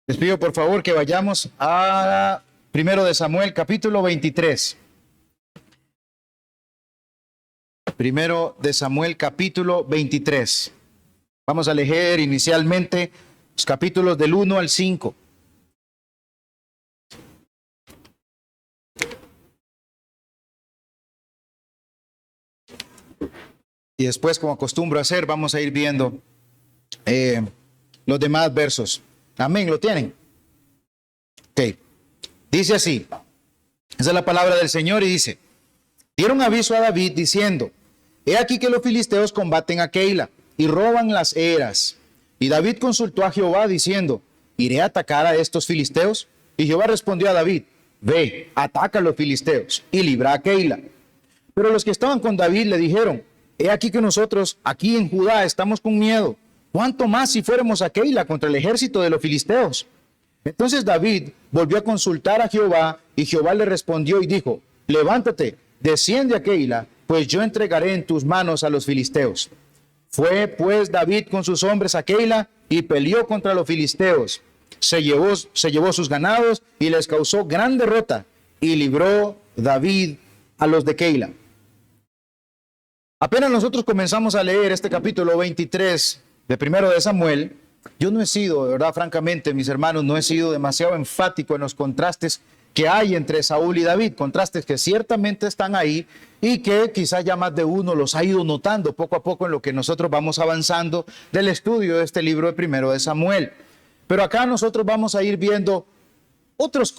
Les pido por favor que vayamos a Primero de Samuel, capítulo 23. Primero de Samuel, capítulo 23. Vamos a leer inicialmente los capítulos del 1 al 5. Y después, como acostumbro hacer, vamos a ir viendo los demás versos. Amén, ¿lo tienen? Ok. Dice así, esa es la palabra del Señor y dice, dieron aviso a David diciendo, he aquí que los filisteos combaten a Keila y roban las eras. Y David consultó a Jehová diciendo, ¿iré a atacar a estos filisteos? Y Jehová respondió a David, ve, ataca a los filisteos y libra a Keila. Pero los que estaban con David le dijeron, he aquí que nosotros aquí en Judá estamos con miedo. ¿Cuánto más si fuéramos a Keila contra el ejército de los filisteos? Entonces David volvió a consultar a Jehová y Jehová le respondió y dijo, levántate, desciende a Keila, pues yo entregaré en tus manos a los filisteos. Fue pues David con sus hombres a Keila y peleó contra los filisteos. Se llevó sus ganados y les causó gran derrota y libró David a los de Keila. Apenas nosotros comenzamos a leer este capítulo 23 de Primero de Samuel, yo no he sido, de verdad, francamente, mis hermanos, no he sido demasiado enfático en los contrastes que hay entre Saúl y David, contrastes que ciertamente están ahí y que quizás ya más de uno los ha ido notando poco a poco en lo que nosotros vamos avanzando del estudio de este libro de Primero de Samuel. Pero acá nosotros vamos a ir viendo otros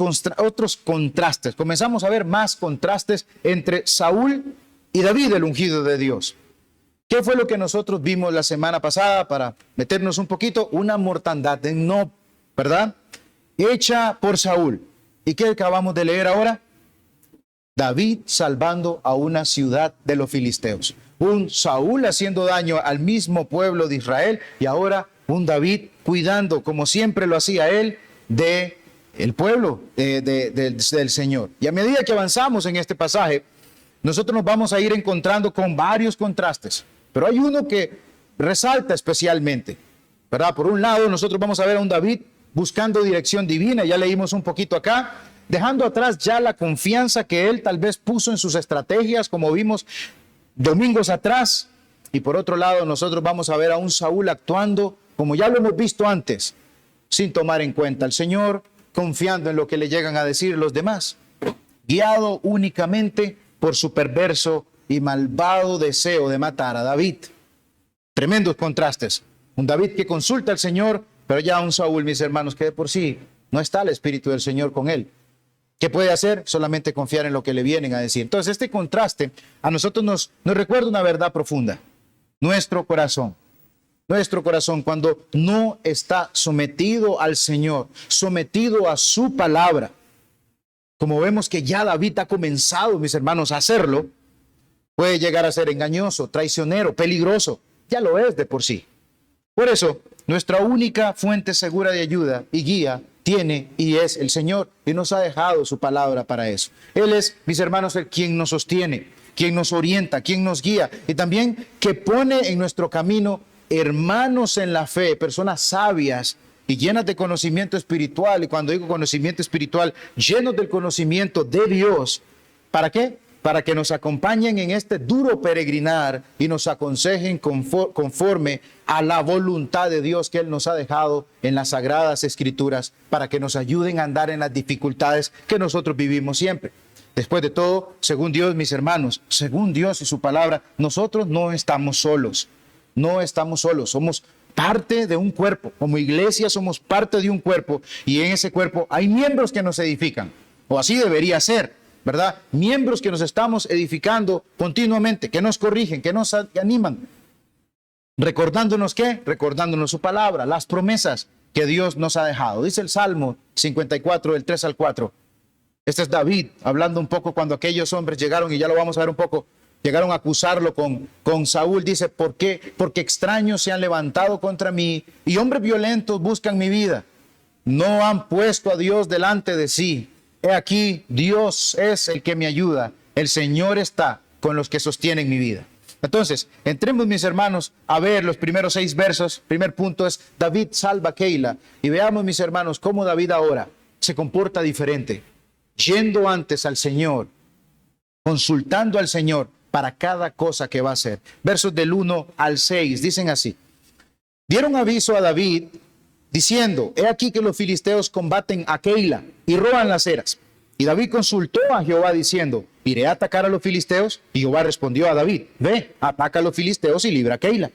contrastes. Comenzamos a ver más contrastes entre Saúl y David, el ungido de Dios. ¿Qué fue lo que nosotros vimos la semana pasada para meternos un poquito? Una mortandad de Nob, ¿verdad? Hecha por Saúl. ¿Y qué acabamos de leer ahora? David salvando a una ciudad de los filisteos. Un Saúl haciendo daño al mismo pueblo de Israel y ahora un David cuidando, como siempre lo hacía él, de el pueblo del Señor. Y a medida que avanzamos en este pasaje, nosotros nos vamos a ir encontrando con varios contrastes. Pero hay uno que resalta especialmente, ¿verdad? Por un lado, nosotros vamos a ver a un David buscando dirección divina, ya leímos un poquito acá, dejando atrás ya la confianza que él tal vez puso en sus estrategias, como vimos domingos atrás. Y por otro lado, nosotros vamos a ver a un Saúl actuando, como ya lo hemos visto antes, sin tomar en cuenta al Señor, confiando en lo que le llegan a decir los demás, guiado únicamente por su perverso y malvado deseo de matar a David. Tremendos contrastes. Un David que consulta al Señor, pero ya un Saúl, mis hermanos, que de por sí no está el Espíritu del Señor con él. ¿Qué puede hacer? Solamente confiar en lo que le vienen a decir. Entonces, este contraste a nosotros nos recuerda una verdad profunda. Nuestro corazón, cuando no está sometido al Señor, sometido a su palabra, como vemos que ya David ha comenzado, mis hermanos, a hacerlo, puede llegar a ser engañoso, traicionero, peligroso. Ya lo es de por sí. Por eso, nuestra única fuente segura de ayuda y guía tiene y es el Señor, y nos ha dejado su palabra para eso. Él es, mis hermanos, el quien nos sostiene, quien nos orienta, quien nos guía, y también que pone en nuestro camino hermanos en la fe, personas sabias y llenas de conocimiento espiritual. Y cuando digo conocimiento espiritual, llenos del conocimiento de Dios. ¿Para qué? Para que nos acompañen en este duro peregrinar y nos aconsejen conforme a la voluntad de Dios que Él nos ha dejado en las Sagradas Escrituras, para que nos ayuden a andar en las dificultades que nosotros vivimos siempre. Después de todo, según Dios, mis hermanos, según Dios y su palabra, nosotros no estamos solos. No estamos solos, somos parte de un cuerpo. Como iglesia somos parte de un cuerpo, y en ese cuerpo hay miembros que nos edifican, o así debería ser, ¿verdad? Miembros que nos estamos edificando continuamente, que nos corrigen, que nos animan. ¿Recordándonos qué? Recordándonos su palabra, las promesas que Dios nos ha dejado. Dice el Salmo 54, del 3 al 4. Este es David hablando un poco cuando aquellos hombres llegaron, y ya lo vamos a ver un poco, llegaron a acusarlo con Saúl. Dice, ¿por qué? Porque extraños se han levantado contra mí y hombres violentos buscan mi vida. No han puesto a Dios delante de sí. He aquí, Dios es el que me ayuda. El Señor está con los que sostienen mi vida. Entonces, entremos, mis hermanos, a ver los primeros 6 versos. Primer punto es, David salva a Keila. Y veamos, mis hermanos, cómo David ahora se comporta diferente, yendo antes al Señor, consultando al Señor para cada cosa que va a hacer. Versos del 1 al 6 dicen así: dieron aviso a David diciendo, he aquí que los filisteos combaten a Keila y roban las eras. Y David consultó a Jehová diciendo, ¿iré a atacar a los filisteos? Y Jehová respondió a David, ve, ataca a los filisteos y libra a Keila.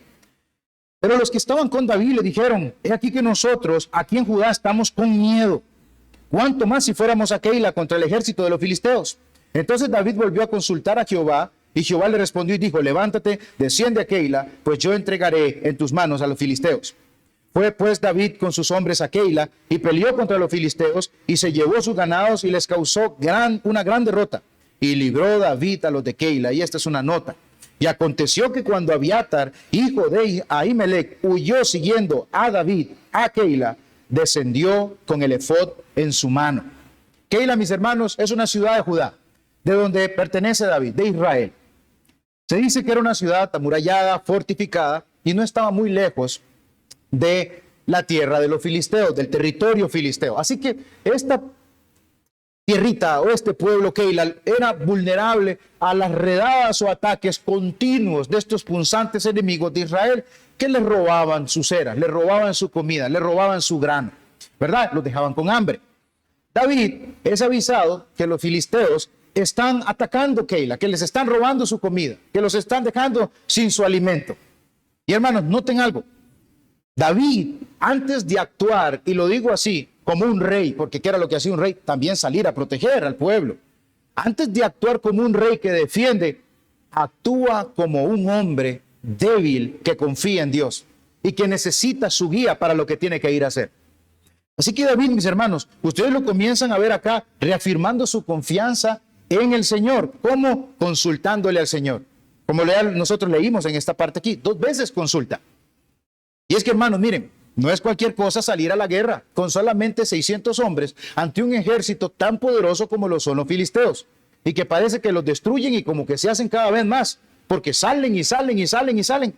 Pero los que estaban con David le dijeron, he aquí que nosotros aquí en Judá estamos con miedo. ¿Cuánto más si fuéramos a Keila contra el ejército de los filisteos? Entonces David volvió a consultar a Jehová, y Jehová le respondió y dijo, levántate, desciende a Keila, pues yo entregaré en tus manos a los filisteos. Fue pues David con sus hombres a Keila y peleó contra los filisteos y se llevó sus ganados y les causó una gran derrota. Y libró David a los de Keila. Y esta es una nota. Y aconteció que cuando Abiatar, hijo de Ahimelech, huyó siguiendo a David a Keila, descendió con el efod en su mano. Keila, mis hermanos, es una ciudad de Judá, de donde pertenece David, de Israel. Se dice que era una ciudad amurallada, fortificada, y no estaba muy lejos de la tierra de los filisteos, del territorio filisteo. Así que esta tierrita o este pueblo Keila era vulnerable a las redadas o ataques continuos de estos punzantes enemigos de Israel que les robaban sus eras, les robaban su comida, les robaban su grano, ¿verdad? Los dejaban con hambre. David es avisado que los filisteos están atacando Keila, que les están robando su comida, que los están dejando sin su alimento. Y hermanos, noten algo. David, antes de actuar, y lo digo así, como un rey, porque ¿qué era lo que hacía un rey? También salir a proteger al pueblo. Antes de actuar como un rey que defiende, actúa como un hombre débil que confía en Dios y que necesita su guía para lo que tiene que ir a hacer. Así que David, mis hermanos, ustedes lo comienzan a ver acá, reafirmando su confianza en el Señor. ¿Cómo? Consultándole al Señor. Como nosotros leímos en esta parte aquí, 2 veces consulta. Y es que, hermanos, miren, no es cualquier cosa salir a la guerra con solamente 600 hombres ante un ejército tan poderoso como lo son los filisteos y que parece que los destruyen y como que se hacen cada vez más porque salen y salen y salen y salen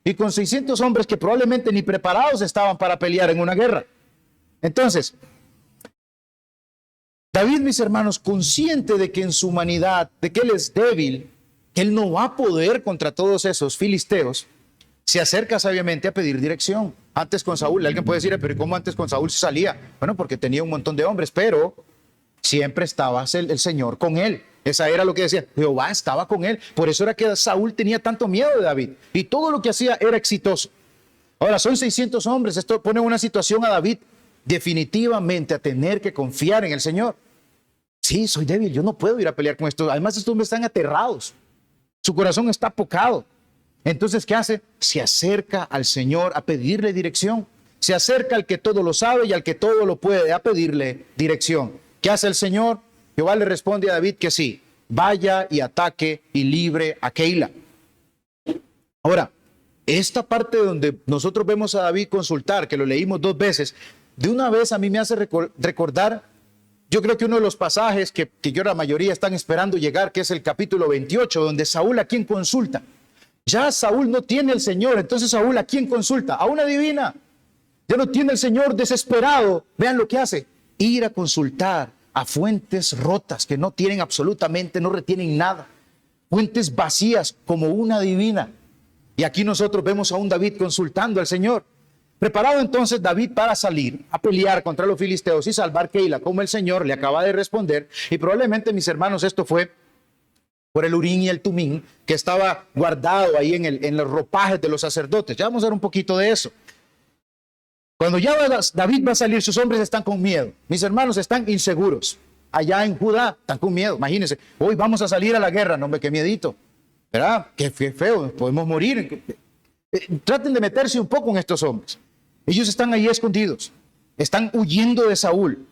y con 600 hombres que probablemente ni preparados estaban para pelear en una guerra. Entonces, David, mis hermanos, consciente de que en su humanidad, de que él es débil, que él no va a poder contra todos esos filisteos, se acerca sabiamente a pedir dirección. Antes con Saúl, alguien puede decir, pero ¿y cómo antes con Saúl se salía? Bueno, porque tenía un montón de hombres, pero siempre estaba el Señor con él. Esa era lo que decía, Jehová estaba con él. Por eso era que Saúl tenía tanto miedo de David. Y todo lo que hacía era exitoso. Ahora, son 600 hombres. Esto pone una situación a David definitivamente a tener que confiar en el Señor. Sí, soy débil, yo no puedo ir a pelear con estos. Además, estos hombres están aterrados. Su corazón está apocado. Entonces, ¿qué hace? Se acerca al Señor a pedirle dirección. Se acerca al que todo lo sabe y al que todo lo puede a pedirle dirección. ¿Qué hace el Señor? Jehová le responde a David que sí, vaya y ataque y libre a Keila. Ahora, esta parte donde nosotros vemos a David consultar, que lo leímos 2 veces, de una vez a mí me hace recordar, yo creo que uno de los pasajes que yo la mayoría están esperando llegar, que es el capítulo 28, donde Saúl a quien consulta. Ya Saúl no tiene el Señor, entonces Saúl ¿a quién consulta? A una divina. Ya no tiene el Señor, desesperado. Vean lo que hace, ir a consultar a fuentes rotas que no tienen absolutamente, no retienen nada. Fuentes vacías como una divina. Y aquí nosotros vemos a un David consultando al Señor. Preparado entonces David para salir a pelear contra los filisteos y salvar Keila, como el Señor le acaba de responder. Y probablemente, mis hermanos, esto fue por el Urín y el Tumín, que estaba guardado ahí en los ropajes de los sacerdotes. Ya vamos a ver un poquito de eso. Cuando ya David va a salir, sus hombres están con miedo. Mis hermanos están inseguros. Allá en Judá están con miedo. Imagínense, hoy vamos a salir a la guerra. No, hombre, qué miedito. ¿Verdad? Qué feo, podemos morir. Traten de meterse un poco en estos hombres. Ellos están ahí escondidos. Están huyendo de Saúl.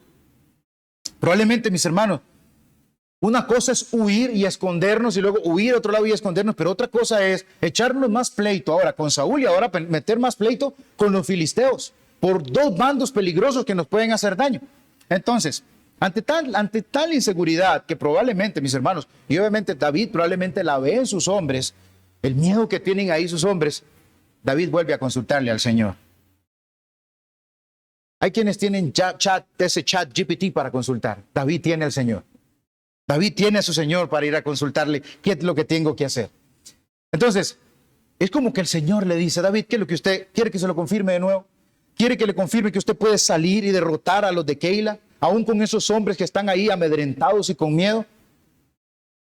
Probablemente, mis hermanos, una cosa es huir y escondernos y luego huir a otro lado y escondernos, pero otra cosa es echarnos más pleito ahora con Saúl y ahora meter más pleito con los filisteos por 2 bandos peligrosos que nos pueden hacer daño. Entonces, ante tal inseguridad que probablemente, mis hermanos, y obviamente David probablemente la ve en sus hombres, el miedo que tienen ahí sus hombres, David vuelve a consultarle al Señor. Hay quienes tienen ese chat GPT para consultar. David tiene al Señor. David tiene a su Señor para ir a consultarle qué es lo que tengo que hacer. Entonces, es como que el Señor le dice, David, ¿qué es lo que usted quiere que se lo confirme de nuevo? ¿Quiere que le confirme que usted puede salir y derrotar a los de Keila, aún con esos hombres que están ahí amedrentados y con miedo?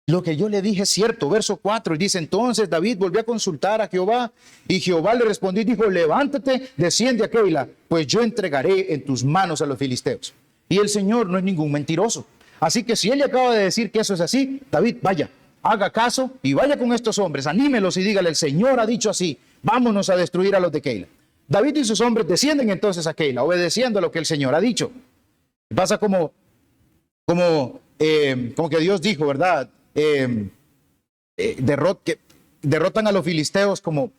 Lo que yo le dije es cierto. Verso 4, y dice, entonces David volvió a consultar a Jehová, y Jehová le respondió y dijo, levántate, desciende a Keila, pues yo entregaré en tus manos a los filisteos. Y el Señor no es ningún mentiroso. Así que si él le acaba de decir que eso es así, David, vaya, haga caso y vaya con estos hombres, anímelos y dígale, el Señor ha dicho así, vámonos a destruir a los de Keila. David y sus hombres descienden entonces a Keila, obedeciendo a lo que el Señor ha dicho. Pasa como que Dios dijo, ¿verdad? Derrotan a los filisteos, como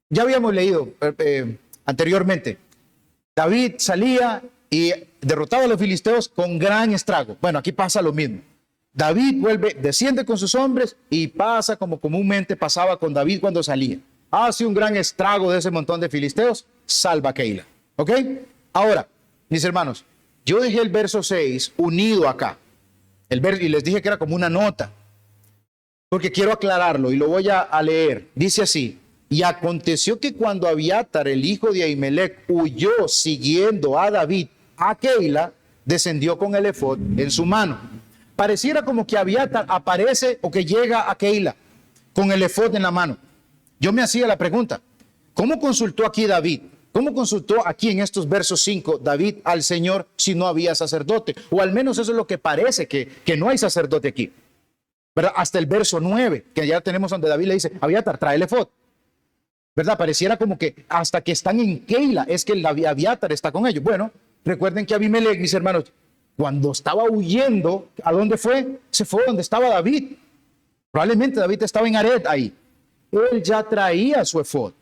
ya habíamos leído anteriormente. David salía y derrotaba a los filisteos con gran estrago. Bueno, aquí pasa lo mismo. David desciende con sus hombres y pasa como comúnmente pasaba con David cuando salía. Hace un gran estrago de ese montón de filisteos, salva a Keila. ¿Ok? Ahora, mis hermanos, yo dejé el verso 6 unido acá. Y les dije que era como una nota, porque quiero aclararlo y lo voy a leer. Dice así, y aconteció que cuando Abiatar, el hijo de Ahimelech, huyó siguiendo a David a Keila, descendió con el efod en su mano. Pareciera como que Abiatar aparece o que llega a Keila con el efod en la mano. Yo me hacía la pregunta, ¿cómo consultó aquí David? ¿Cómo consultó aquí en estos versos 5 David al Señor si no había sacerdote? O al menos eso es lo que parece, que no hay sacerdote aquí. ¿Verdad? Hasta el verso 9, que ya tenemos donde David le dice, Abiatar, trae el efod. ¿Verdad? Pareciera como que hasta que están en Keila es que el Abiatar está con ellos. Bueno, recuerden que Abimelech, mis hermanos, cuando estaba huyendo, ¿a dónde fue? Se fue donde estaba David. Probablemente David estaba en Aret ahí. Él ya traía su efod.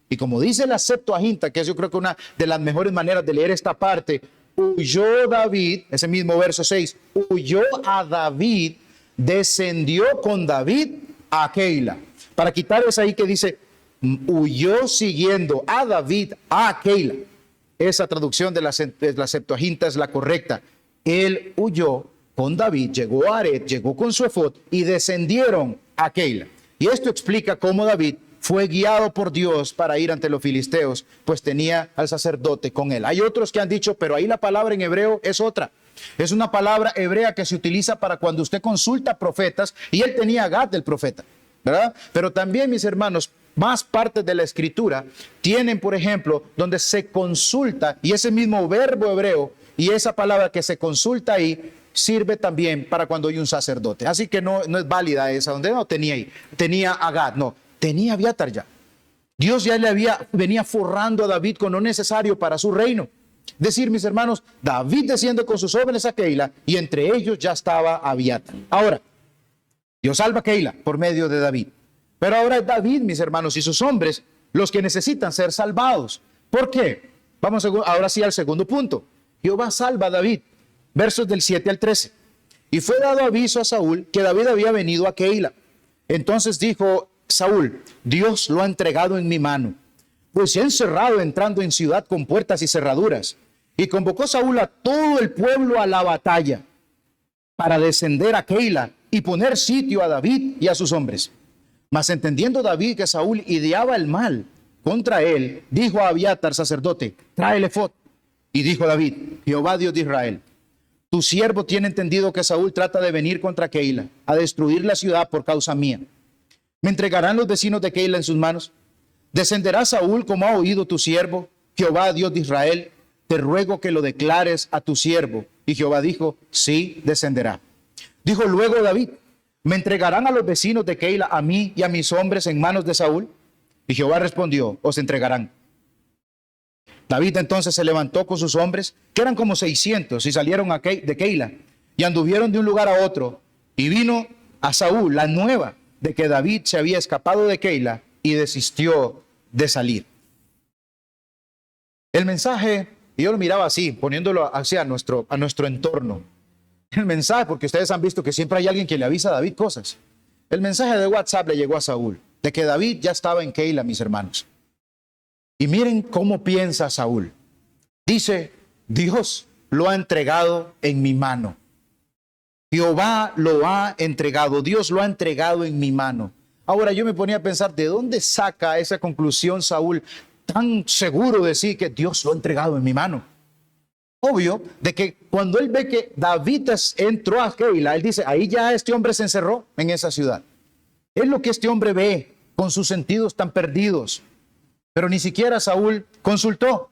Y como dice la Septuaginta, que es yo creo que una de las mejores maneras de leer esta parte, huyó David, ese mismo verso 6, huyó a David, descendió con David a Keila. Para quitar esa ahí que dice, huyó siguiendo a David a Keila. Esa traducción de la Septuaginta es la correcta. Él huyó con David, llegó a Aret, llegó con su efod y descendieron a Keila. Y esto explica cómo David fue guiado por Dios para ir ante los filisteos, pues tenía al sacerdote con él. Hay otros que han dicho, pero ahí la palabra en hebreo es otra. Es una palabra hebrea que se utiliza para cuando usted consulta profetas, y él tenía a Gad del profeta, ¿verdad? Pero también, mis hermanos, más partes de la escritura tienen, por ejemplo, donde se consulta, y ese mismo verbo hebreo y esa palabra que se consulta ahí sirve también para cuando hay un sacerdote. Así que no es válida esa, donde no tenía ahí, tenía a Gad, no. Tenía a Abiatar ya. Dios ya venía forrando a David con lo necesario para su reino. Decir, mis hermanos, David desciende con sus jóvenes a Keila y entre ellos ya estaba Abiatar. Ahora, Dios salva a Keila por medio de David. Pero ahora es David, mis hermanos, y sus hombres los que necesitan ser salvados. ¿Por qué? Vamos ahora sí al segundo punto. Jehová salva a David. Versos del 7 al 13. Y fue dado aviso a Saúl que David había venido a Keila. Entonces dijo Saúl, Dios lo ha entregado en mi mano, pues se ha encerrado entrando en ciudad con puertas y cerraduras. Y convocó Saúl a todo el pueblo a la batalla para descender a Keila y poner sitio a David y a sus hombres. Mas entendiendo David que Saúl ideaba el mal contra él, dijo a Abiatar, sacerdote, trae el efod. Y dijo David, Jehová Dios de Israel, tu siervo tiene entendido que Saúl trata de venir contra Keila, a destruir la ciudad por causa mía. ¿Me entregarán los vecinos de Keila en sus manos? ¿Descenderá Saúl como ha oído tu siervo? Jehová Dios de Israel, te ruego que lo declares a tu siervo. Y Jehová dijo, sí, descenderá. Dijo luego David, ¿me entregarán a los vecinos de Keila, a mí y a mis hombres en manos de Saúl? Y Jehová respondió, os entregarán. David entonces se levantó con sus hombres, que eran como 600, y salieron de Keila, y anduvieron de un lugar a otro. Y vino a Saúl la nueva de que David se había escapado de Keila y desistió de salir. El mensaje, y yo lo miraba así, poniéndolo hacia nuestro entorno. El mensaje, porque ustedes han visto que siempre hay alguien que le avisa a David cosas. El mensaje de WhatsApp le llegó a Saúl. de que David ya estaba en Keila, mis hermanos. Y miren cómo piensa Saúl. Dice, Dios lo ha entregado en mi mano. Jehová lo ha entregado, Dios lo ha entregado en mi mano. Ahora yo me ponía a pensar, ¿de dónde saca esa conclusión Saúl tan seguro de sí que Dios lo ha entregado en mi mano? Obvio de que cuando él ve que David entró a Keila, él dice, ahí ya este hombre se encerró en esa ciudad. Es lo que este hombre ve con sus sentidos tan perdidos. Pero ni siquiera Saúl consultó.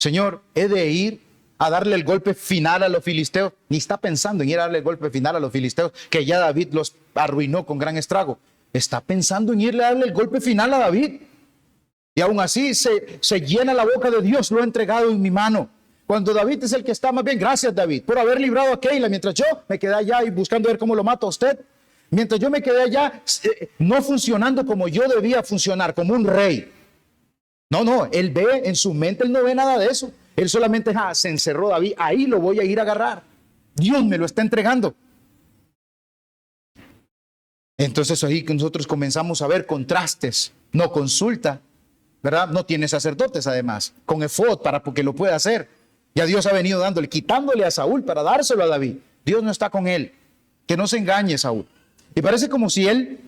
Señor, ¿he de ir a darle el golpe final a los filisteos? Ni está pensando en ir a darle el golpe final a los filisteos, que ya David los arruinó con gran estrago. Está pensando en irle a darle el golpe final a David. Y aún así se llena la boca de Dios, lo ha entregado en mi mano. Cuando David es el que está más bien, gracias David, por haber librado a Keila, mientras yo me quedé allá y buscando ver cómo lo mato a usted. Mientras yo me quedé allá, no funcionando como yo debía funcionar, como un rey. No, él ve en su mente, él no ve nada de eso. Él solamente se encerró David, ahí lo voy a ir a agarrar. Dios me lo está entregando. Entonces ahí que nosotros comenzamos a ver contrastes. No consulta, ¿verdad? No tiene sacerdotes además, con efod para que lo pueda hacer. Ya Dios ha venido dándole, quitándole a Saúl para dárselo a David. Dios no está con él. Que no se engañe Saúl. Y parece como si él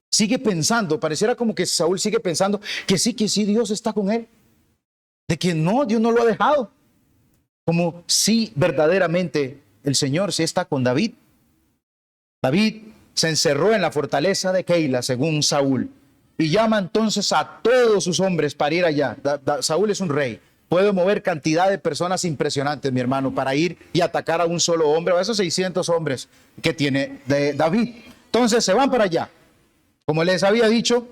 sigue pensando, pareciera como que Saúl sigue pensando que sí, Dios está con él. De que no, Dios no lo ha dejado. Como si verdaderamente el Señor sí está con David. David se encerró en la fortaleza de Keila, según Saúl. Y llama entonces a todos sus hombres para ir allá. Saúl es un rey. Puede mover cantidad de personas impresionantes, mi hermano, para ir y atacar a un solo hombre, o a esos 600 hombres que tiene de David. Entonces se van para allá. Como les había dicho,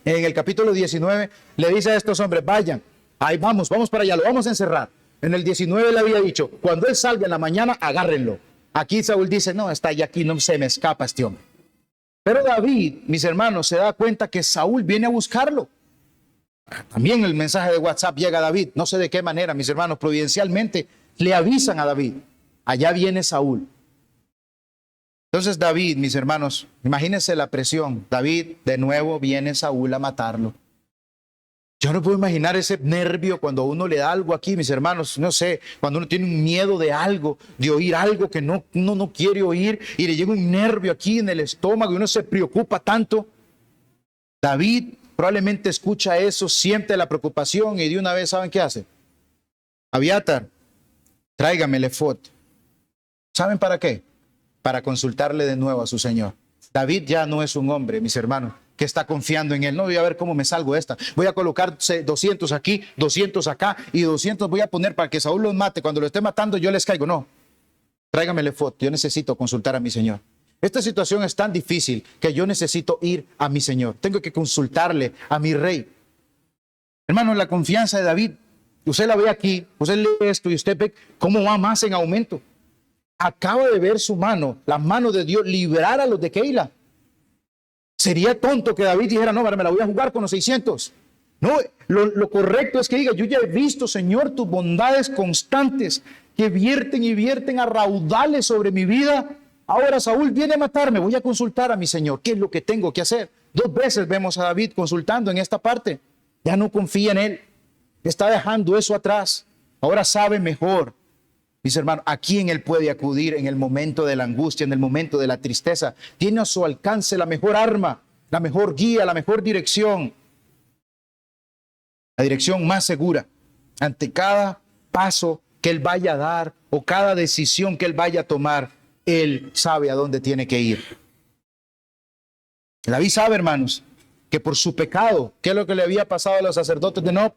en el capítulo 19, le dice a estos hombres, vayan, ahí vamos para allá, lo vamos a encerrar. En el 19 le había dicho, cuando él salga en la mañana, agárrenlo. Aquí Saúl dice, no, está allá aquí, no se me escapa este hombre. Pero David, mis hermanos, se da cuenta que Saúl viene a buscarlo. También el mensaje de WhatsApp llega a David, no sé de qué manera, mis hermanos, providencialmente le avisan a David, allá viene Saúl. Entonces David, mis hermanos, imagínense la presión. David, de nuevo viene Saúl a matarlo. Yo no puedo imaginar ese nervio cuando uno le da algo aquí, mis hermanos, no sé, cuando uno tiene un miedo de algo, de oír algo que uno no quiere oír y le llega un nervio aquí en el estómago y uno se preocupa tanto. David probablemente escucha eso, siente la preocupación y de una vez, ¿saben qué hace? Abiatar, tráigame el efod. ¿Saben para qué? Para consultarle de nuevo a su Señor. David ya no es un hombre, mis hermanos, que está confiando en él. No voy a ver cómo me salgo de esta. Voy a colocar 200 aquí, 200 acá y 200 voy a poner para que Saúl los mate. Cuando lo esté matando yo les caigo. No, tráigame el efod. Yo necesito consultar a mi Señor. Esta situación es tan difícil que yo necesito ir a mi Señor. Tengo que consultarle a mi rey. Hermano, la confianza de David, usted la ve aquí, usted lee esto y usted ve cómo va más en aumento. Acaba de ver su mano, la mano de Dios, librar a los de Keila. Sería tonto que David dijera, no, me la voy a jugar con los 600. No, lo correcto es que diga, yo ya he visto, Señor, tus bondades constantes que vierten y vierten a raudales sobre mi vida. Ahora Saúl viene a matarme, voy a consultar a mi Señor. ¿Qué es lo que tengo que hacer? 2 veces vemos a David consultando en esta parte. Ya no confía en él. Está dejando eso atrás. Ahora sabe mejor. Mis hermanos, ¿a quién él puede acudir en el momento de la angustia, en el momento de la tristeza? Tiene a su alcance la mejor arma, la mejor guía, la mejor dirección. La dirección más segura. Ante cada paso que él vaya a dar o cada decisión que él vaya a tomar, él sabe a dónde tiene que ir. David sabe, hermanos, que por su pecado, ¿qué es lo que le había pasado a los sacerdotes de Nob?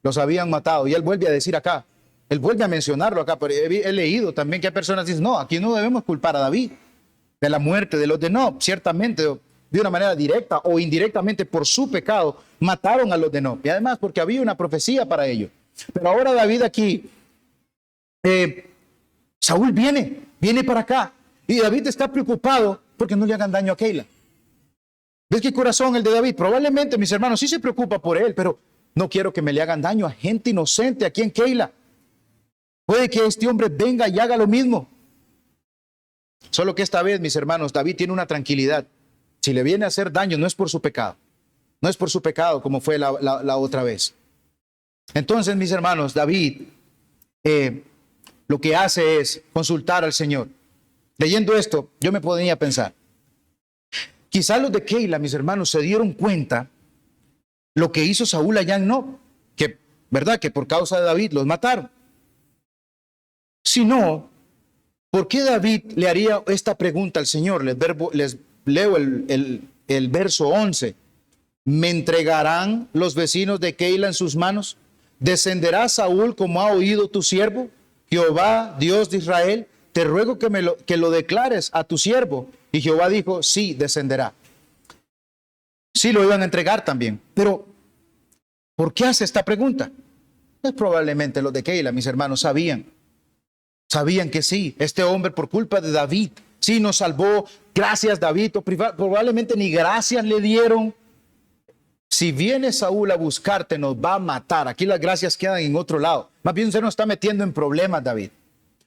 Los habían matado. Y él vuelve a decir acá, él vuelve a mencionarlo acá, pero he leído también que hay personas que dicen, no, aquí no debemos culpar a David de la muerte de los de Nob. Ciertamente, de una manera directa o indirectamente por su pecado, mataron a los de Nob. Y además porque había una profecía para ello. Pero ahora David aquí, Saúl viene para acá. Y David está preocupado porque no le hagan daño a Keila. ¿Ves qué corazón el de David? Probablemente, mis hermanos, sí se preocupa por él, pero no quiero que me le hagan daño a gente inocente aquí en Keila. Puede que este hombre venga y haga lo mismo. Solo que esta vez, mis hermanos, David tiene una tranquilidad. si le viene a hacer daño, no es por su pecado. No es por su pecado como fue la otra vez. Entonces, mis hermanos, David lo que hace es consultar al Señor. Leyendo esto, yo me ponía a pensar, quizás los de Keila, mis hermanos, se dieron cuenta lo que hizo Saúl allá en Nob, que, ¿verdad? Que por causa de David los mataron. Si no, ¿por qué David le haría esta pregunta al Señor? Les leo el verso 11. ¿Me entregarán los vecinos de Keila en sus manos? ¿Descenderá Saúl como ha oído tu siervo? Jehová, Dios de Israel, te ruego que lo declares a tu siervo. Y Jehová dijo, sí, descenderá. Sí, lo iban a entregar también. Pero, ¿por qué hace esta pregunta? Pues probablemente los de Keila, mis hermanos, sabían que sí, este hombre por culpa de David, sí nos salvó, gracias David, o probablemente ni gracias le dieron. Si viene Saúl a buscarte, nos va a matar. Aquí las gracias quedan en otro lado. Más bien usted nos está metiendo en problemas, David.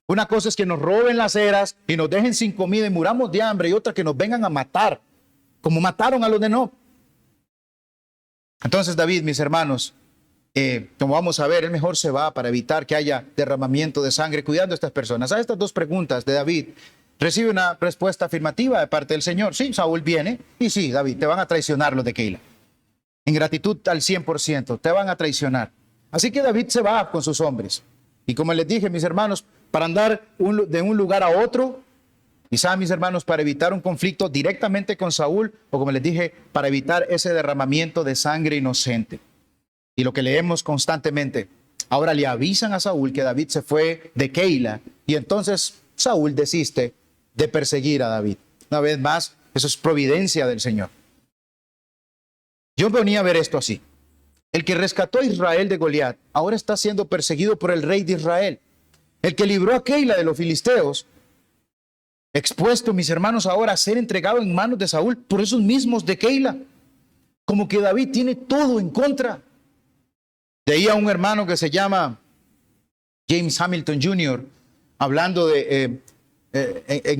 Una cosa es que nos roben las eras y nos dejen sin comida y muramos de hambre, y otra que nos vengan a matar, como mataron a los de Nob. Entonces David, mis hermanos, como vamos a ver, él mejor se va para evitar que haya derramamiento de sangre, cuidando a estas personas. A estas dos preguntas de David recibe una respuesta afirmativa de parte del Señor. Sí, Saúl viene y sí, David, te van a traicionar los de Keila. En gratitud al 100%, te van a traicionar. Así que David se va con sus hombres. Y como les dije, mis hermanos, para andar de un lugar a otro, quizá, mis hermanos, para evitar un conflicto directamente con Saúl, o como les dije, para evitar ese derramamiento de sangre inocente. Y lo que leemos constantemente, ahora le avisan a Saúl que David se fue de Keila, y entonces Saúl desiste de perseguir a David. Una vez más, eso es providencia del Señor. Yo venía a ver esto así. El que rescató a Israel de Goliat ahora está siendo perseguido por el rey de Israel. El que libró a Keila de los filisteos, expuesto, mis hermanos, ahora a ser entregado en manos de Saúl por esos mismos de Keila. Como que David tiene todo en contra. De ahí a un hermano que se llama James Hamilton Jr., hablando en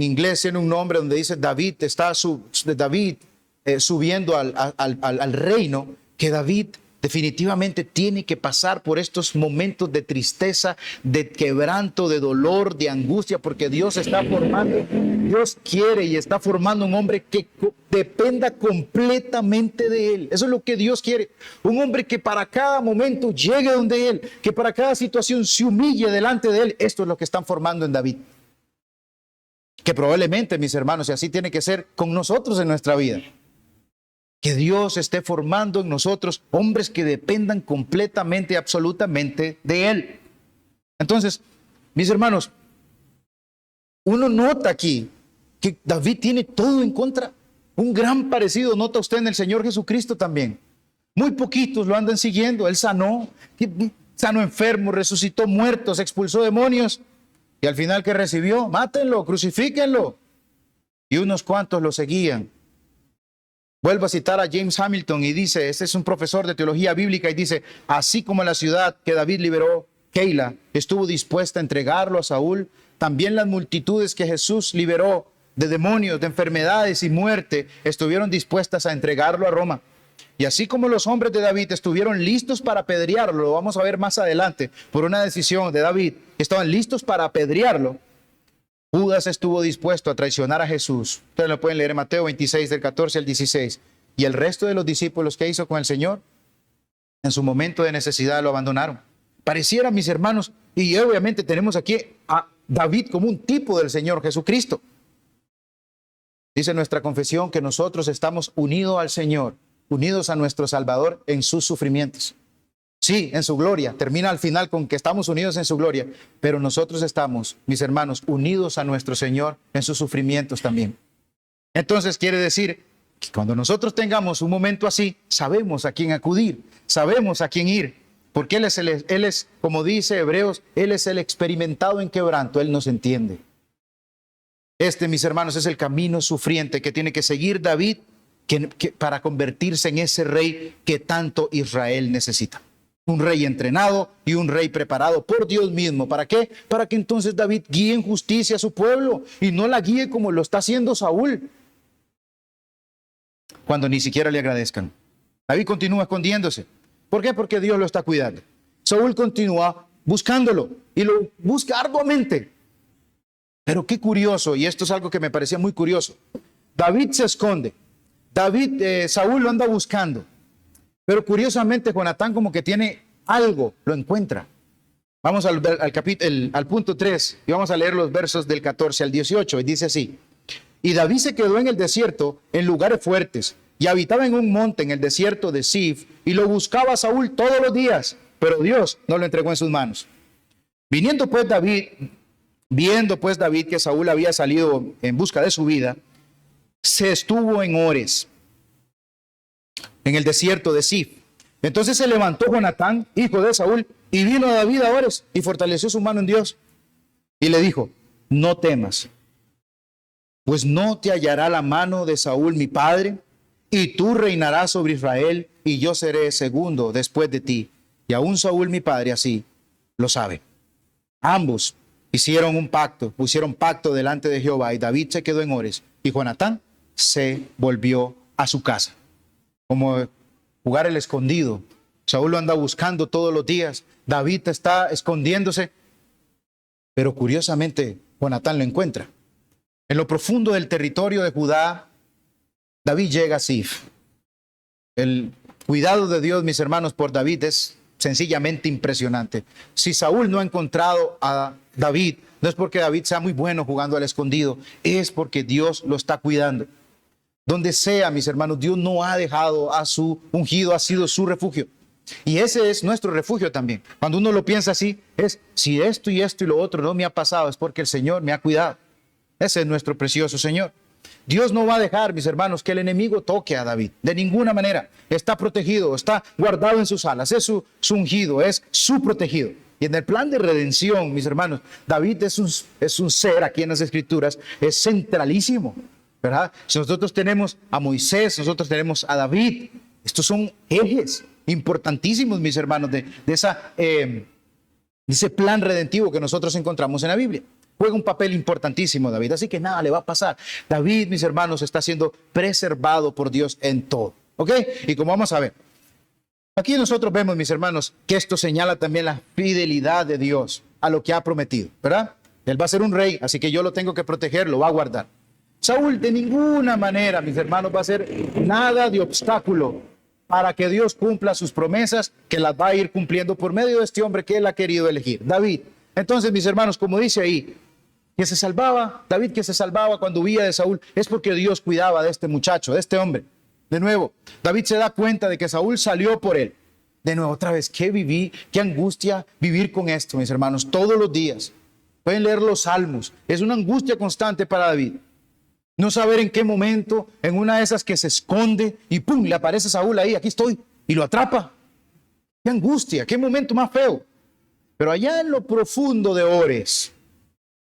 inglés, tiene un nombre donde dice David subiendo al reino, que David definitivamente tiene que pasar por estos momentos de tristeza, de quebranto, de dolor, de angustia, porque Dios está formando, Dios quiere y está formando un hombre que dependa completamente de Él. Eso es lo que Dios quiere. Un hombre que para cada momento llegue donde Él, que para cada situación se humille delante de Él. Esto es lo que están formando en David. Que probablemente, mis hermanos, y así tiene que ser con nosotros en nuestra vida. Que Dios esté formando en nosotros hombres que dependan completamente, absolutamente de Él. Entonces, mis hermanos, uno nota aquí que David tiene todo en contra. Un gran parecido nota usted en el Señor Jesucristo también. Muy poquitos lo andan siguiendo. Él sanó enfermos, resucitó muertos, expulsó demonios. Y al final, ¿qué recibió? Mátenlo, crucifíquenlo. Y unos cuantos lo seguían. Vuelvo a citar a James Hamilton y dice, este es un profesor de teología bíblica, y dice, así como la ciudad que David liberó, Keila, estuvo dispuesta a entregarlo a Saúl, también las multitudes que Jesús liberó de demonios, de enfermedades y muerte, estuvieron dispuestas a entregarlo a Roma. Y así como los hombres de David estuvieron listos para apedrearlo, lo vamos a ver más adelante, por una decisión de David, estaban listos para apedrearlo, Judas estuvo dispuesto a traicionar a Jesús. Ustedes lo pueden leer en Mateo 26, del 14 al 16. Y el resto de los discípulos que hizo con el Señor, en su momento de necesidad lo abandonaron. Pareciera, mis hermanos, y obviamente tenemos aquí a David como un tipo del Señor Jesucristo. Dice nuestra confesión que nosotros estamos unidos al Señor, unidos a nuestro Salvador en sus sufrimientos. Sí, en su gloria. Termina al final con que estamos unidos en su gloria. Pero nosotros estamos, mis hermanos, unidos a nuestro Señor en sus sufrimientos también. Entonces quiere decir que cuando nosotros tengamos un momento así, sabemos a quién acudir, sabemos a quién ir. Porque Él es, como dice Hebreos, Él es el experimentado en quebranto, Él nos entiende. Este, mis hermanos, es el camino sufriente que tiene que seguir David para convertirse en ese rey que tanto Israel necesita. Un rey entrenado y un rey preparado por Dios mismo. ¿Para qué? Para que entonces David guíe en justicia a su pueblo y no la guíe como lo está haciendo Saúl. cuando ni siquiera le agradezcan. David continúa escondiéndose. ¿Por qué? Porque Dios lo está cuidando. Saúl continúa buscándolo y lo busca arduamente. Pero qué curioso, y esto es algo que me parecía muy curioso. David se esconde. Saúl lo anda buscando. Pero curiosamente Jonatán como que tiene algo, lo encuentra. Vamos al punto 3 y vamos a leer los versos del 14 al 18. Y dice así: y David se quedó en el desierto, en lugares fuertes, y habitaba en un monte en el desierto de Sif, y lo buscaba Saúl todos los días, pero Dios no lo entregó en sus manos. Viendo pues David que Saúl había salido en busca de su vida, se estuvo en Ores, en el desierto de Sif. Entonces se levantó Jonatán, hijo de Saúl, y vino a David a Ores, y fortaleció su mano en Dios, y le dijo: no temas, pues no te hallará la mano de Saúl mi padre, y tú reinarás sobre Israel, y yo seré segundo después de ti. Y aún Saúl mi padre así lo sabe. Ambos pusieron pacto delante de Jehová, y David se quedó en Ores, y Jonatán se volvió a su casa. Como jugar el escondido. Saúl lo anda buscando todos los días, David está escondiéndose, pero curiosamente Jonatán lo encuentra. En lo profundo del territorio de Judá, David llega a Sif. El cuidado de Dios, mis hermanos, por David es sencillamente impresionante. Si Saúl no ha encontrado a David, no es porque David sea muy bueno jugando al escondido, es porque Dios lo está cuidando. Donde sea, mis hermanos, Dios no ha dejado a su ungido, ha sido su refugio. Y ese es nuestro refugio también. Cuando uno lo piensa así, es si esto y lo otro no me ha pasado, es porque el Señor me ha cuidado. Ese es nuestro precioso Señor. Dios no va a dejar, mis hermanos, que el enemigo toque a David. De ninguna manera. Está protegido, está guardado en sus alas. Es su ungido, es su protegido. Y en el plan de redención, mis hermanos, David es un ser aquí en las Escrituras, es centralísimo, ¿verdad? Si nosotros tenemos a Moisés, nosotros tenemos a David. Estos son ejes importantísimos, mis hermanos, de ese plan redentivo que nosotros encontramos en la Biblia. Juega un papel importantísimo David, así que nada le va a pasar. David, mis hermanos, está siendo preservado por Dios en todo. ¿Ok? Y como vamos a ver, aquí nosotros vemos, mis hermanos, que esto señala también la fidelidad de Dios a lo que ha prometido, ¿verdad? Él va a ser un rey, así que yo lo tengo que proteger, lo va a guardar. Saúl de ninguna manera, mis hermanos, va a ser nada de obstáculo para que Dios cumpla sus promesas, que las va a ir cumpliendo por medio de este hombre que él ha querido elegir, David. Entonces, mis hermanos, como dice ahí, David que se salvaba cuando huía de Saúl, es porque Dios cuidaba de este muchacho, de este hombre. De nuevo, David se da cuenta de que Saúl salió por él. De nuevo, otra vez, qué angustia vivir con esto, mis hermanos, todos los días. Pueden leer los salmos, es una angustia constante para David. No saber en qué momento, en una de esas que se esconde y ¡pum!, le aparece Saúl ahí, aquí estoy, y lo atrapa. Qué angustia, qué momento más feo. Pero allá en lo profundo de Ores,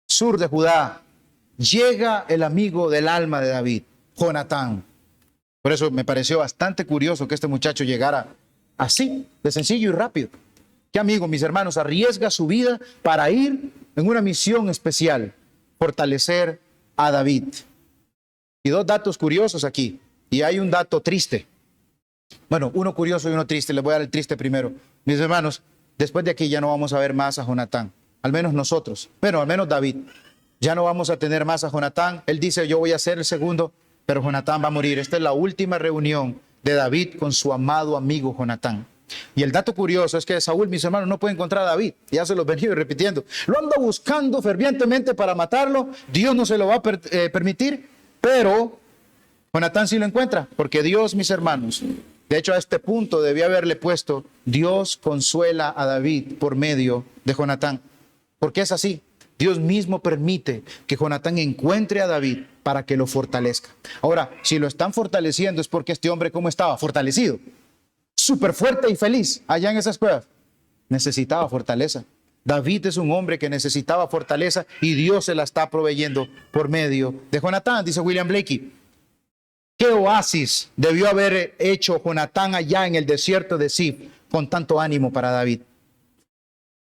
sur de Judá, llega el amigo del alma de David, Jonatán. Por eso me pareció bastante curioso que este muchacho llegara así, de sencillo y rápido. Qué amigo, mis hermanos, arriesga su vida para ir en una misión especial, fortalecer a David. Y dos datos curiosos aquí, y hay un dato triste. Bueno, uno curioso y uno triste, les voy a dar el triste primero. Mis hermanos, después de aquí ya no vamos a ver más a Jonatán, al menos nosotros, pero al menos David. Ya no vamos a tener más a Jonatán. Él dice, yo voy a ser el segundo, pero Jonatán va a morir. Esta es la última reunión de David con su amado amigo Jonatán. Y el dato curioso es que Saúl, mis hermanos, no puede encontrar a David. Ya se los venía repitiendo. Lo anda buscando fervientemente para matarlo. Dios no se lo va a permitir, pero Jonatán sí lo encuentra, porque Dios, mis hermanos, de hecho a este punto debía haberle puesto, Dios consuela a David por medio de Jonatán. Porque es así. Dios mismo permite que Jonatán encuentre a David para que lo fortalezca. Ahora, si lo están fortaleciendo es porque este hombre, ¿cómo estaba? Fortalecido. Súper fuerte y feliz allá en esas cuevas. Necesitaba fortaleza. David es un hombre que necesitaba fortaleza y Dios se la está proveyendo por medio de Jonatán, dice William Blakey. ¿Qué oasis debió haber hecho Jonatán allá en el desierto de Sif con tanto ánimo para David?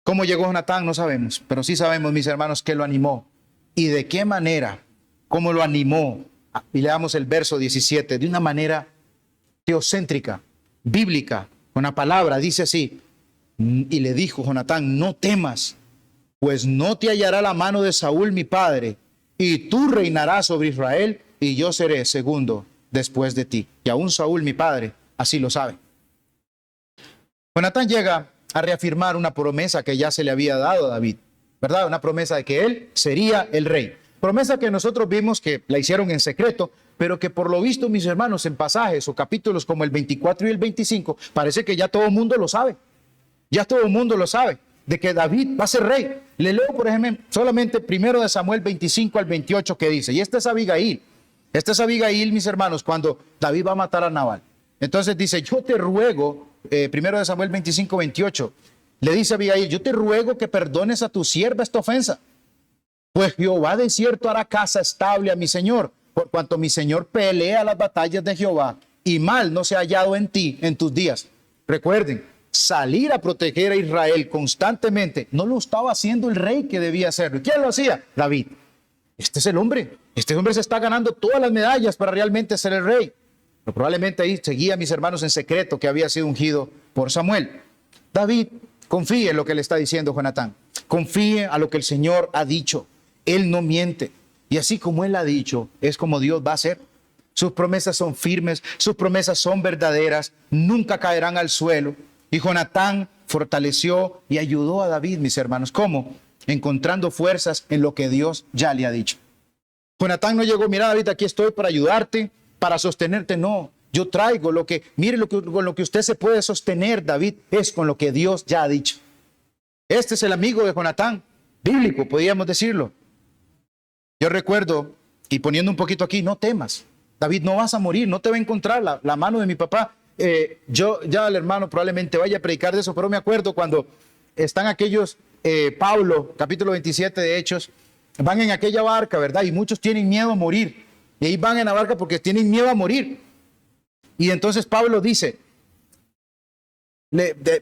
¿Cómo llegó Jonatán? No sabemos, pero sí sabemos, mis hermanos, que lo animó. ¿Y de qué manera? ¿Cómo lo animó Y leamos el verso 17 de una manera teocéntrica, bíblica, con la palabra. Dice así: y le dijo Jonatán, no temas, pues no te hallará la mano de Saúl mi padre, y tú reinarás sobre Israel, y yo seré segundo después de ti. Y aún Saúl mi padre así lo sabe. Jonatán llega a reafirmar una promesa que ya se le había dado a David, ¿verdad? Una promesa de que él sería el rey. Promesa que nosotros vimos que la hicieron en secreto, pero que por lo visto, mis hermanos, en pasajes o capítulos como el 24 y el 25, parece que ya todo el mundo lo sabe. Ya todo el mundo lo sabe, de que David va a ser rey. Le leo, por ejemplo, solamente 1 Samuel 25 al 28 que dice, y esta es Abigail. Esta es Abigail, mis hermanos, cuando David va a matar a Nabal. Entonces dice, yo te ruego, 1 Samuel 25, 28, le dice a Abigail, yo te ruego que perdones a tu sierva esta ofensa. Pues Jehová de cierto hará casa estable a mi señor, por cuanto mi señor pelea las batallas de Jehová, y mal no se ha hallado en ti en tus días. Recuerden, salir a proteger a Israel constantemente no lo estaba haciendo el rey que debía hacerlo. ¿Y quién lo hacía? David. Este es el hombre. Este hombre se está ganando todas las medallas para realmente ser el rey. Pero probablemente ahí seguía, mis hermanos, en secreto que había sido ungido por Samuel. David, confíe en lo que le está diciendo Jonatán. Confíe a lo que el Señor ha dicho. Él no miente. Y así como Él ha dicho, es como Dios va a hacer. Sus promesas son firmes, sus promesas son verdaderas, nunca caerán al suelo. Y Jonatán fortaleció y ayudó a David, mis hermanos. ¿Cómo? Encontrando fuerzas en lo que Dios ya le ha dicho. Jonatán no llegó, mira David, aquí estoy para ayudarte, para sostenerte. No, yo traigo lo que, mire con lo que usted se puede sostener, David, es con lo que Dios ya ha dicho. Este es el amigo de Jonatán, bíblico, podríamos decirlo. Yo recuerdo, y poniendo un poquito aquí, no temas. David, no vas a morir, no te va a encontrar la mano de mi papá. Yo ya el hermano probablemente vaya a predicar de eso, pero me acuerdo cuando están aquellos, Pablo, capítulo 27 de Hechos, van en aquella barca, ¿verdad? Y muchos tienen miedo a morir. Y ahí van en la barca porque tienen miedo a morir. Y entonces Pablo dice,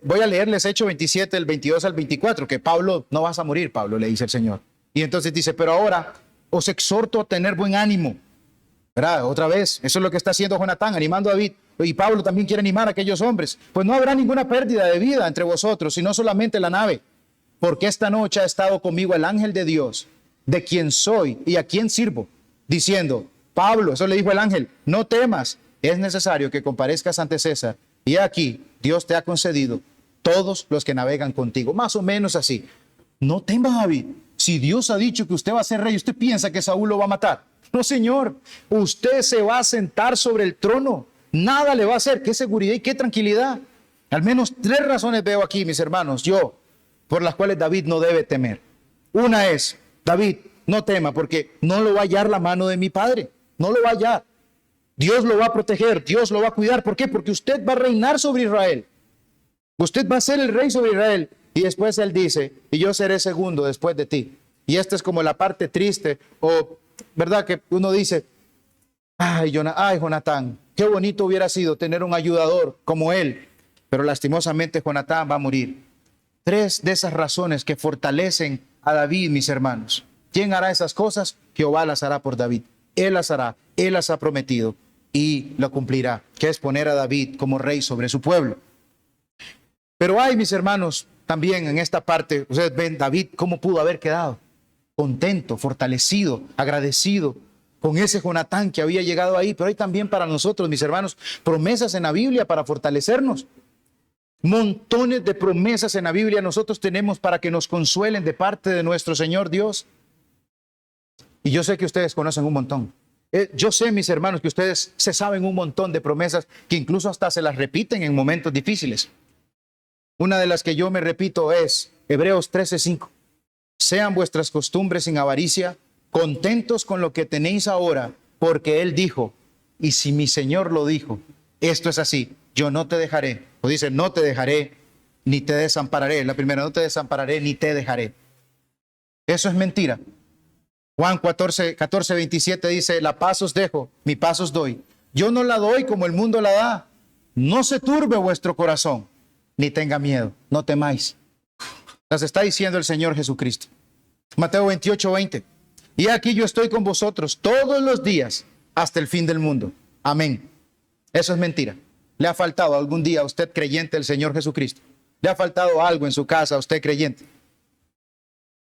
voy a leerles Hechos 27, del 22 al 24, que Pablo, no vas a morir, Pablo, le dice el Señor. Y entonces dice, pero ahora os exhorto a tener buen ánimo. ¿Verdad? Otra vez, eso es lo que está haciendo Jonatán, animando a David. Y Pablo también quiere animar a aquellos hombres. Pues no habrá ninguna pérdida de vida entre vosotros, sino solamente la nave. Porque esta noche ha estado conmigo el ángel de Dios, de quien soy y a quien sirvo, diciendo, Pablo, eso le dijo el ángel, no temas, es necesario que comparezcas ante César. Y aquí, Dios te ha concedido todos los que navegan contigo. Más o menos así. No temas, David. Si Dios ha dicho que usted va a ser rey, ¿usted piensa que Saúl lo va a matar? No, señor. Usted se va a sentar sobre el trono. Nada le va a hacer. Qué seguridad y qué tranquilidad. Al menos 3 razones veo aquí, mis hermanos, por las cuales David no debe temer. Una es, David, no tema, porque no lo va a hallar la mano de mi padre. No lo va a hallar. Dios lo va a proteger, Dios lo va a cuidar. ¿Por qué? Porque usted va a reinar sobre Israel. Usted va a ser el rey sobre Israel. Y después él dice, y yo seré segundo después de ti. Y esta es como la parte triste, o verdad que uno dice, ay, Jonatán, qué bonito hubiera sido tener un ayudador como él. Pero lastimosamente Jonatán va a morir. 3 de esas razones que fortalecen a David, mis hermanos. ¿Quién hará esas cosas? Jehová las hará por David. Él las hará, él las ha prometido y lo cumplirá, que es poner a David como rey sobre su pueblo. Pero hay, mis hermanos, también en esta parte, ustedes ven David cómo pudo haber quedado contento, fortalecido, agradecido con ese Jonatán que había llegado ahí. Pero hay también para nosotros, mis hermanos, promesas en la Biblia para fortalecernos. Montones de promesas en la Biblia nosotros tenemos para que nos consuelen de parte de nuestro Señor Dios. Y yo sé que ustedes conocen un montón. Yo sé, mis hermanos, que ustedes se saben un montón de promesas que incluso hasta se las repiten en momentos difíciles. Una de las que yo me repito es Hebreos 13:5. Sean vuestras costumbres sin avaricia, contentos con lo que tenéis ahora, porque Él dijo, y si mi Señor lo dijo, esto es así, yo no te dejaré. O dice, no te dejaré, ni te desampararé. La primera, no te desampararé, ni te dejaré. Eso es mentira. Juan 14:27 dice, la paz os dejo, mi paz os doy. Yo no la doy como el mundo la da. No se turbe vuestro corazón, ni tenga miedo, no temáis. Las está diciendo el Señor Jesucristo. Mateo 28:20. Y aquí yo estoy con vosotros todos los días hasta el fin del mundo. Amén. Eso es mentira. ¿Le ha faltado algún día a usted creyente del Señor Jesucristo? ¿Le ha faltado algo en su casa a usted creyente?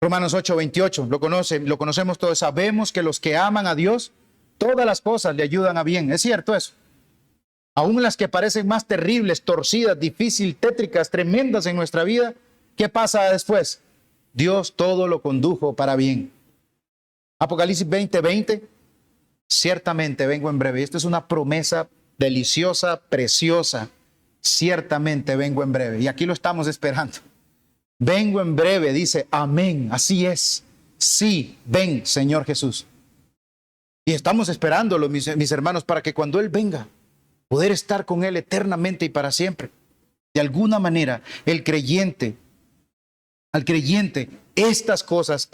Romanos 8:28, lo conocemos todos. Sabemos que los que aman a Dios, todas las cosas le ayudan a bien. ¿Es cierto eso? Aún las que parecen más terribles, torcidas, difíciles, tétricas, tremendas en nuestra vida, ¿qué pasa después? Dios todo lo condujo para bien. Apocalipsis 20:20, ciertamente vengo en breve. Esta es una promesa deliciosa, preciosa. Ciertamente vengo en breve. Y aquí lo estamos esperando. Vengo en breve, dice, amén, así es. Sí, ven, Señor Jesús. Y estamos esperándolo, mis hermanos, para que cuando Él venga, poder estar con Él eternamente y para siempre. De alguna manera, al creyente, estas cosas,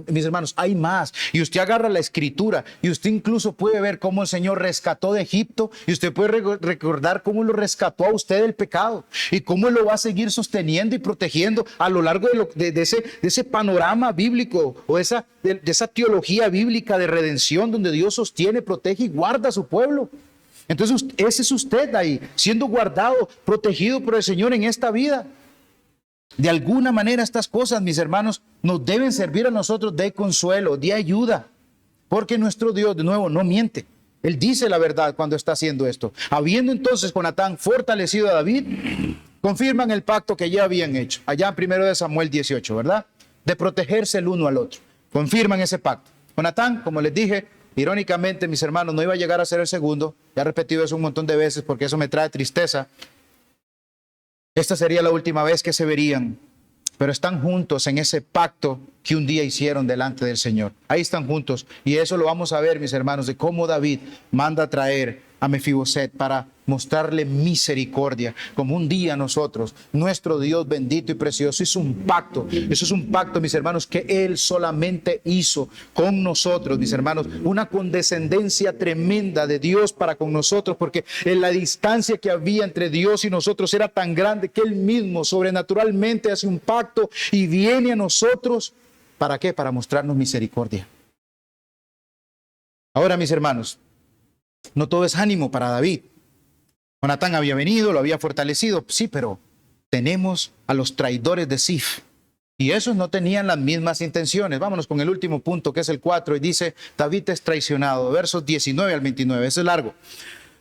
mis hermanos, hay más. Y usted agarra la escritura y usted incluso puede ver cómo el Señor rescató de Egipto y usted puede recordar cómo lo rescató a usted del pecado y cómo lo va a seguir sosteniendo y protegiendo a lo largo de ese panorama bíblico o de esa teología bíblica de redención donde Dios sostiene, protege y guarda a su pueblo. Entonces ese es usted ahí, siendo guardado, protegido por el Señor en esta vida. De alguna manera estas cosas, mis hermanos, nos deben servir a nosotros de consuelo, de ayuda, porque nuestro Dios, de nuevo, no miente. Él dice la verdad cuando está haciendo esto. Habiendo entonces Jonatán fortalecido a David, confirman el pacto que ya habían hecho, allá en 1 Samuel 18, ¿verdad? De protegerse el uno al otro. Confirman ese pacto. Jonatán, como les dije, irónicamente, mis hermanos, no iba a llegar a ser el segundo. Ya he repetido eso un montón de veces porque eso me trae tristeza. Esta sería la última vez que se verían, pero están juntos en ese pacto que un día hicieron delante del Señor. Ahí están juntos y eso lo vamos a ver, mis hermanos, de cómo David manda a traer a Mefiboset para mostrarle misericordia, como un día nosotros, nuestro Dios bendito y precioso, hizo un pacto. Eso es un pacto, mis hermanos, que Él solamente hizo con nosotros, mis hermanos, una condescendencia tremenda de Dios para con nosotros, porque en la distancia que había entre Dios y nosotros era tan grande que Él mismo sobrenaturalmente hace un pacto y viene a nosotros. ¿Para qué? Para mostrarnos misericordia. Ahora, mis hermanos, no todo es ánimo para David. Jonatán había venido, lo había fortalecido, sí, pero tenemos a los traidores de Zif. Y esos no tenían las mismas intenciones. Vámonos con el último punto, que es el 4, y dice, David es traicionado, versos 19 al 29, ese es largo.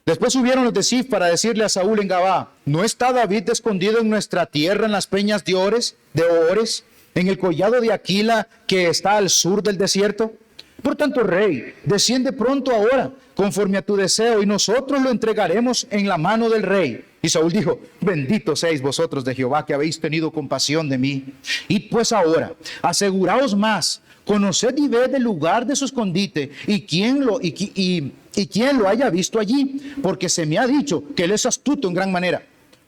Después subieron los de Zif para decirle a Saúl en Gabá, ¿no está David escondido en nuestra tierra en las peñas de Ores, en el collado de Aquila que está al sur del desierto? Por tanto, rey, desciende pronto ahora, conforme a tu deseo, y nosotros lo entregaremos en la mano del rey. Y Saúl dijo, benditos seáis vosotros de Jehová, que habéis tenido compasión de mí. Y pues ahora, aseguraos más, conoced y ved el lugar de su escondite, y quién lo haya visto allí, porque se me ha dicho que él es astuto en gran manera.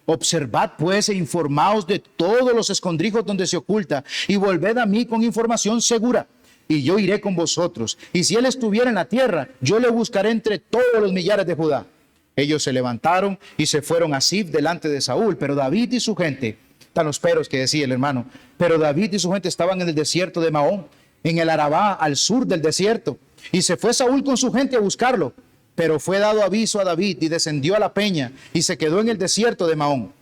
Observad pues e informaos de todos los escondrijos donde se oculta, y volved a mí con información segura. Y yo iré con vosotros, y si él estuviera en la tierra, yo le buscaré entre todos los millares de Judá. Ellos se levantaron y se fueron a Zif delante de Saúl, pero David y su gente, están los peros que decía el hermano, pero David y su gente estaban en el desierto de Maón, en el Arabá, al sur del desierto. Y se fue Saúl con su gente a buscarlo, pero fue dado aviso a David y descendió a la peña y se quedó en el desierto de Maón.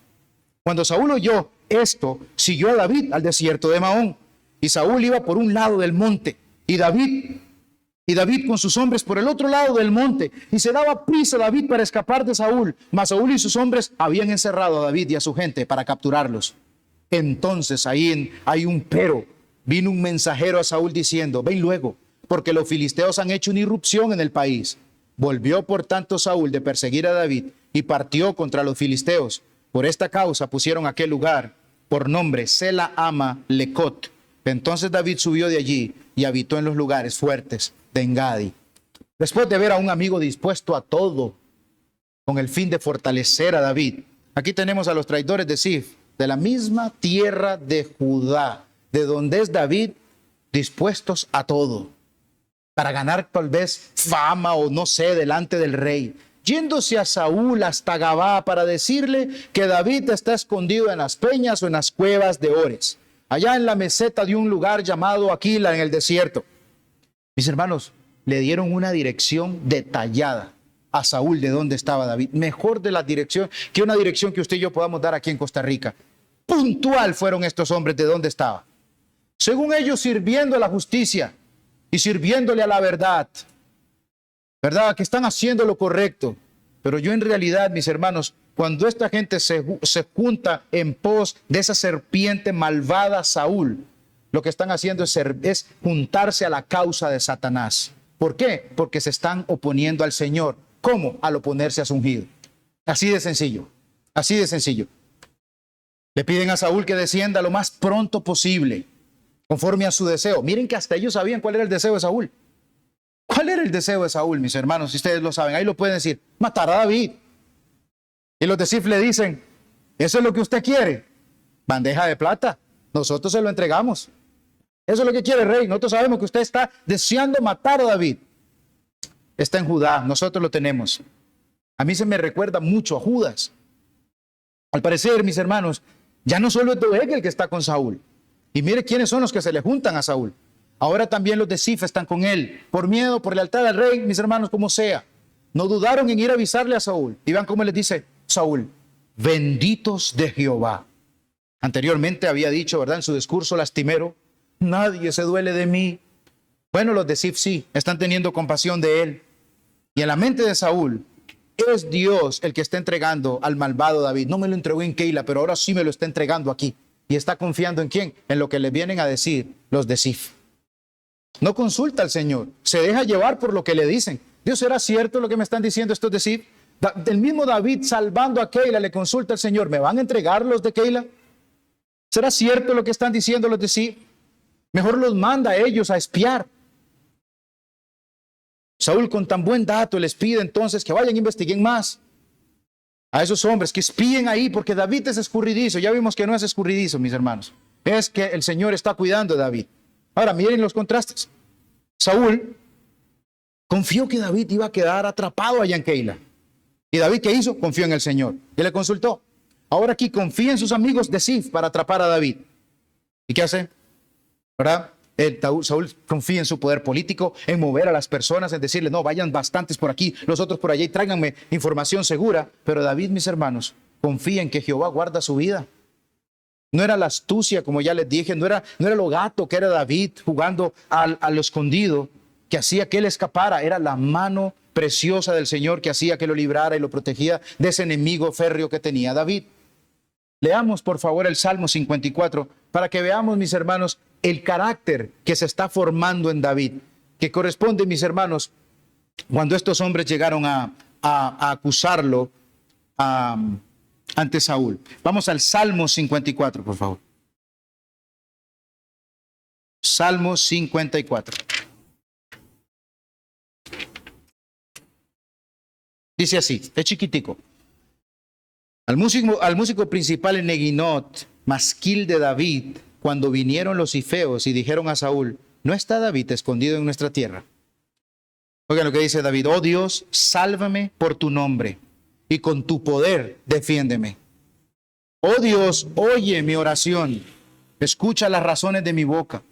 Cuando Saúl oyó esto, siguió a David al desierto de Maón. Y Saúl iba por un lado del monte, y David con sus hombres por el otro lado del monte, y se daba prisa David para escapar de Saúl, mas Saúl y sus hombres habían encerrado a David y a su gente para capturarlos. Entonces ahí hay un pero, vino un mensajero a Saúl diciendo, ven luego, porque los filisteos han hecho una irrupción en el país. Volvió por tanto Saúl de perseguir a David y partió contra los filisteos. Por esta causa pusieron aquel lugar por nombre Sela Ama Lecot. Entonces David subió de allí y habitó en los lugares fuertes de Engadi. Después de ver a un amigo dispuesto a todo con el fin de fortalecer a David, aquí tenemos a los traidores de Zif, de la misma tierra de Judá, de donde es David, dispuestos a todo, para ganar tal vez fama o no sé, delante del rey. Yéndose a Saúl hasta Gabá para decirle que David está escondido en las peñas o en las cuevas de Ores, allá en la meseta de un lugar llamado Aquila en el desierto. Mis hermanos, le dieron una dirección detallada a Saúl de dónde estaba David. Mejor de la dirección que una dirección que usted y yo podamos dar aquí en Costa Rica. Puntual fueron estos hombres de dónde estaba. Según ellos, sirviendo a la justicia y sirviéndole a la verdad. ¿Verdad? Que están haciendo lo correcto. Pero yo en realidad, mis hermanos, cuando esta gente se junta en pos de esa serpiente malvada Saúl, lo que están haciendo es juntarse a la causa de Satanás. ¿Por qué? Porque se están oponiendo al Señor. ¿Cómo? Al oponerse a su ungido. Así de sencillo. Así de sencillo. Le piden a Saúl que descienda lo más pronto posible, conforme a su deseo. Miren que hasta ellos sabían cuál era el deseo de Saúl. ¿Cuál era el deseo de Saúl, mis hermanos? Si ustedes lo saben, ahí lo pueden decir. Matar a David. Y los de Zif le dicen, ¿eso es lo que usted quiere? Bandeja de plata. Nosotros se lo entregamos. Eso es lo que quiere el rey. Nosotros sabemos que usted está deseando matar a David. Está en Judá. Nosotros lo tenemos. A mí se me recuerda mucho a Judas. Al parecer, mis hermanos, ya no solo es Doeg el que está con Saúl. Y mire quiénes son los que se le juntan a Saúl. Ahora también los de Zif están con él. Por miedo, por lealtad al rey, mis hermanos, como sea. No dudaron en ir a avisarle a Saúl. Y vean cómo les dice Saúl: benditos de Jehová. Anteriormente había dicho, ¿verdad? En su discurso lastimero: nadie se duele de mí. Bueno, los de Zif sí, están teniendo compasión de él. Y en la mente de Saúl, es Dios el que está entregando al malvado David. No me lo entregó en Keila, pero ahora sí me lo está entregando aquí. Y está confiando ¿en quién? En lo que le vienen a decir los de Zif. No consulta al Señor, se deja llevar por lo que le dicen. Dios, ¿será cierto lo que me están diciendo estos de Zif? El mismo David salvando a Keila le consulta al Señor: ¿me van a entregar los de Keila? ¿Será cierto lo que están diciendo los de Zif? Mejor los manda a ellos a espiar. Saúl con tan buen dato les pide entonces que vayan e investiguen más a esos hombres, que espíen ahí, porque David es escurridizo. Ya vimos que no es escurridizo, mis hermanos. Es que el Señor está cuidando de David. Ahora miren los contrastes. Saúl confió que David iba a quedar atrapado allá en Keila. ¿Y David qué hizo? Confió en el Señor y le consultó. Ahora aquí confía en sus amigos de Zif para atrapar a David. ¿Y qué hace? ¿Verdad? Saúl confía en su poder político, en mover a las personas, en decirle: no, vayan bastantes por aquí, los otros por allá y tráiganme información segura. Pero David, mis hermanos, confía en que Jehová guarda su vida. No era la astucia, como ya les dije, no era lo gato que era David jugando a lo escondido que hacía que él escapara. Era la mano preciosa del Señor que hacía que lo librara y lo protegía de ese enemigo férreo que tenía David. Leamos por favor el Salmo 54 para que veamos, mis hermanos, el carácter que se está formando en David, que corresponde, mis hermanos, cuando estos hombres llegaron a acusarlo ante Saúl. Vamos al Salmo 54, por favor. Salmo 54. Dice así, es chiquitico. Al músico principal en Neguinot, masquil de David, cuando vinieron los ifeos y dijeron a Saúl: ¿no está David escondido en nuestra tierra? Oigan lo que dice David: oh Dios, sálvame por tu nombre y con tu poder defiéndeme. Oh Dios, oye mi oración, escucha las razones de mi boca,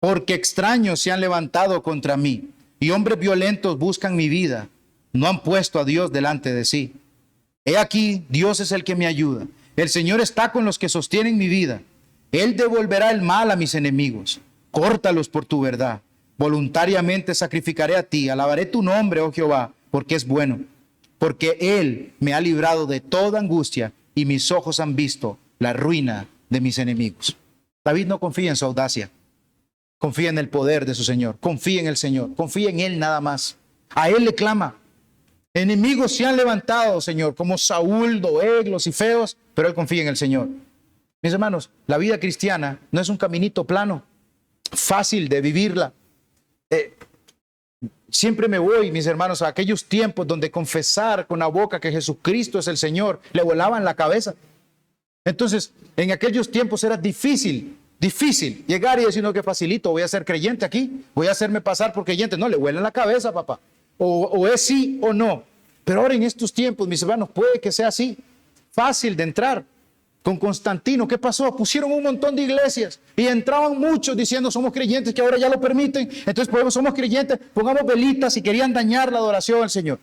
porque extraños se han levantado contra mí y hombres violentos buscan mi vida, no han puesto a Dios delante de sí. He aquí, Dios es el que me ayuda, el Señor está con los que sostienen mi vida. Él devolverá el mal a mis enemigos, córtalos por tu verdad. Voluntariamente sacrificaré a ti, alabaré tu nombre, oh Jehová, porque es bueno, porque Él me ha librado de toda angustia y mis ojos han visto la ruina de mis enemigos. David no confía en su audacia, confía en el poder de su Señor, confía en el Señor, confía en Él nada más. A Él le clama. Enemigos se han levantado, Señor, como Saúl, Doeg, los ifeos, pero Él confía en el Señor. Mis hermanos, la vida cristiana no es un caminito plano, fácil de vivirla. Siempre me voy, mis hermanos, a aquellos tiempos donde confesar con la boca que Jesucristo es el Señor le volaban la cabeza. Entonces, en aquellos tiempos era difícil llegar y decir: no, que facilito, voy a ser creyente aquí, voy a hacerme pasar por creyente. No, le vuelan la cabeza, papá. O es sí o no. Pero ahora en estos tiempos, mis hermanos, puede que sea así, fácil de entrar. Con Constantino, ¿qué pasó? Pusieron un montón de iglesias y entraban muchos diciendo somos creyentes, que ahora ya lo permiten. Entonces, pues, somos creyentes, pongamos velitas y querían dañar la adoración al Señor.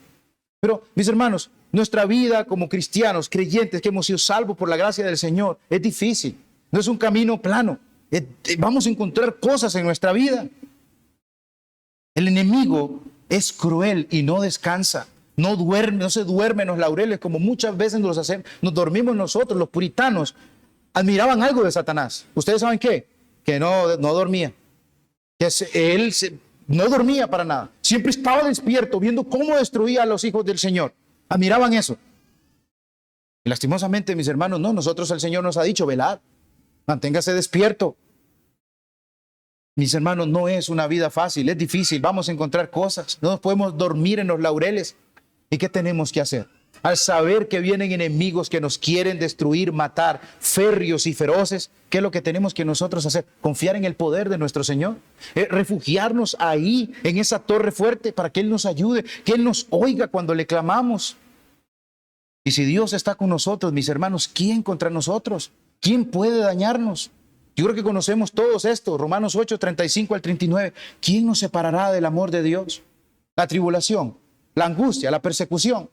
Pero, mis hermanos, nuestra vida como cristianos, creyentes que hemos sido salvos por la gracia del Señor, es difícil. No es un camino plano. Vamos a encontrar cosas en nuestra vida. El enemigo es cruel y no descansa. No duerme, no se duerme en los laureles como muchas veces nos dormimos nosotros. Los puritanos admiraban algo de Satanás. ¿Ustedes saben qué? Que no dormía. No dormía para nada. Siempre estaba despierto viendo cómo destruía a los hijos del Señor. Admiraban eso. Y lastimosamente, mis hermanos, no, nosotros el Señor nos ha dicho, velad, manténgase despierto. Mis hermanos, no es una vida fácil, es difícil, vamos a encontrar cosas. No nos podemos dormir en los laureles. ¿Y qué tenemos que hacer? Al saber que vienen enemigos que nos quieren destruir, matar, férreos y feroces, ¿qué es lo que tenemos que nosotros hacer? Confiar en el poder de nuestro Señor, refugiarnos ahí, en esa torre fuerte, para que Él nos ayude, que Él nos oiga cuando le clamamos. Y si Dios está con nosotros, mis hermanos, ¿quién contra nosotros? ¿Quién puede dañarnos? Yo creo que conocemos todos esto, Romanos 8, 35 al 39. ¿Quién nos separará del amor de Dios? La tribulación, la angustia, la persecución,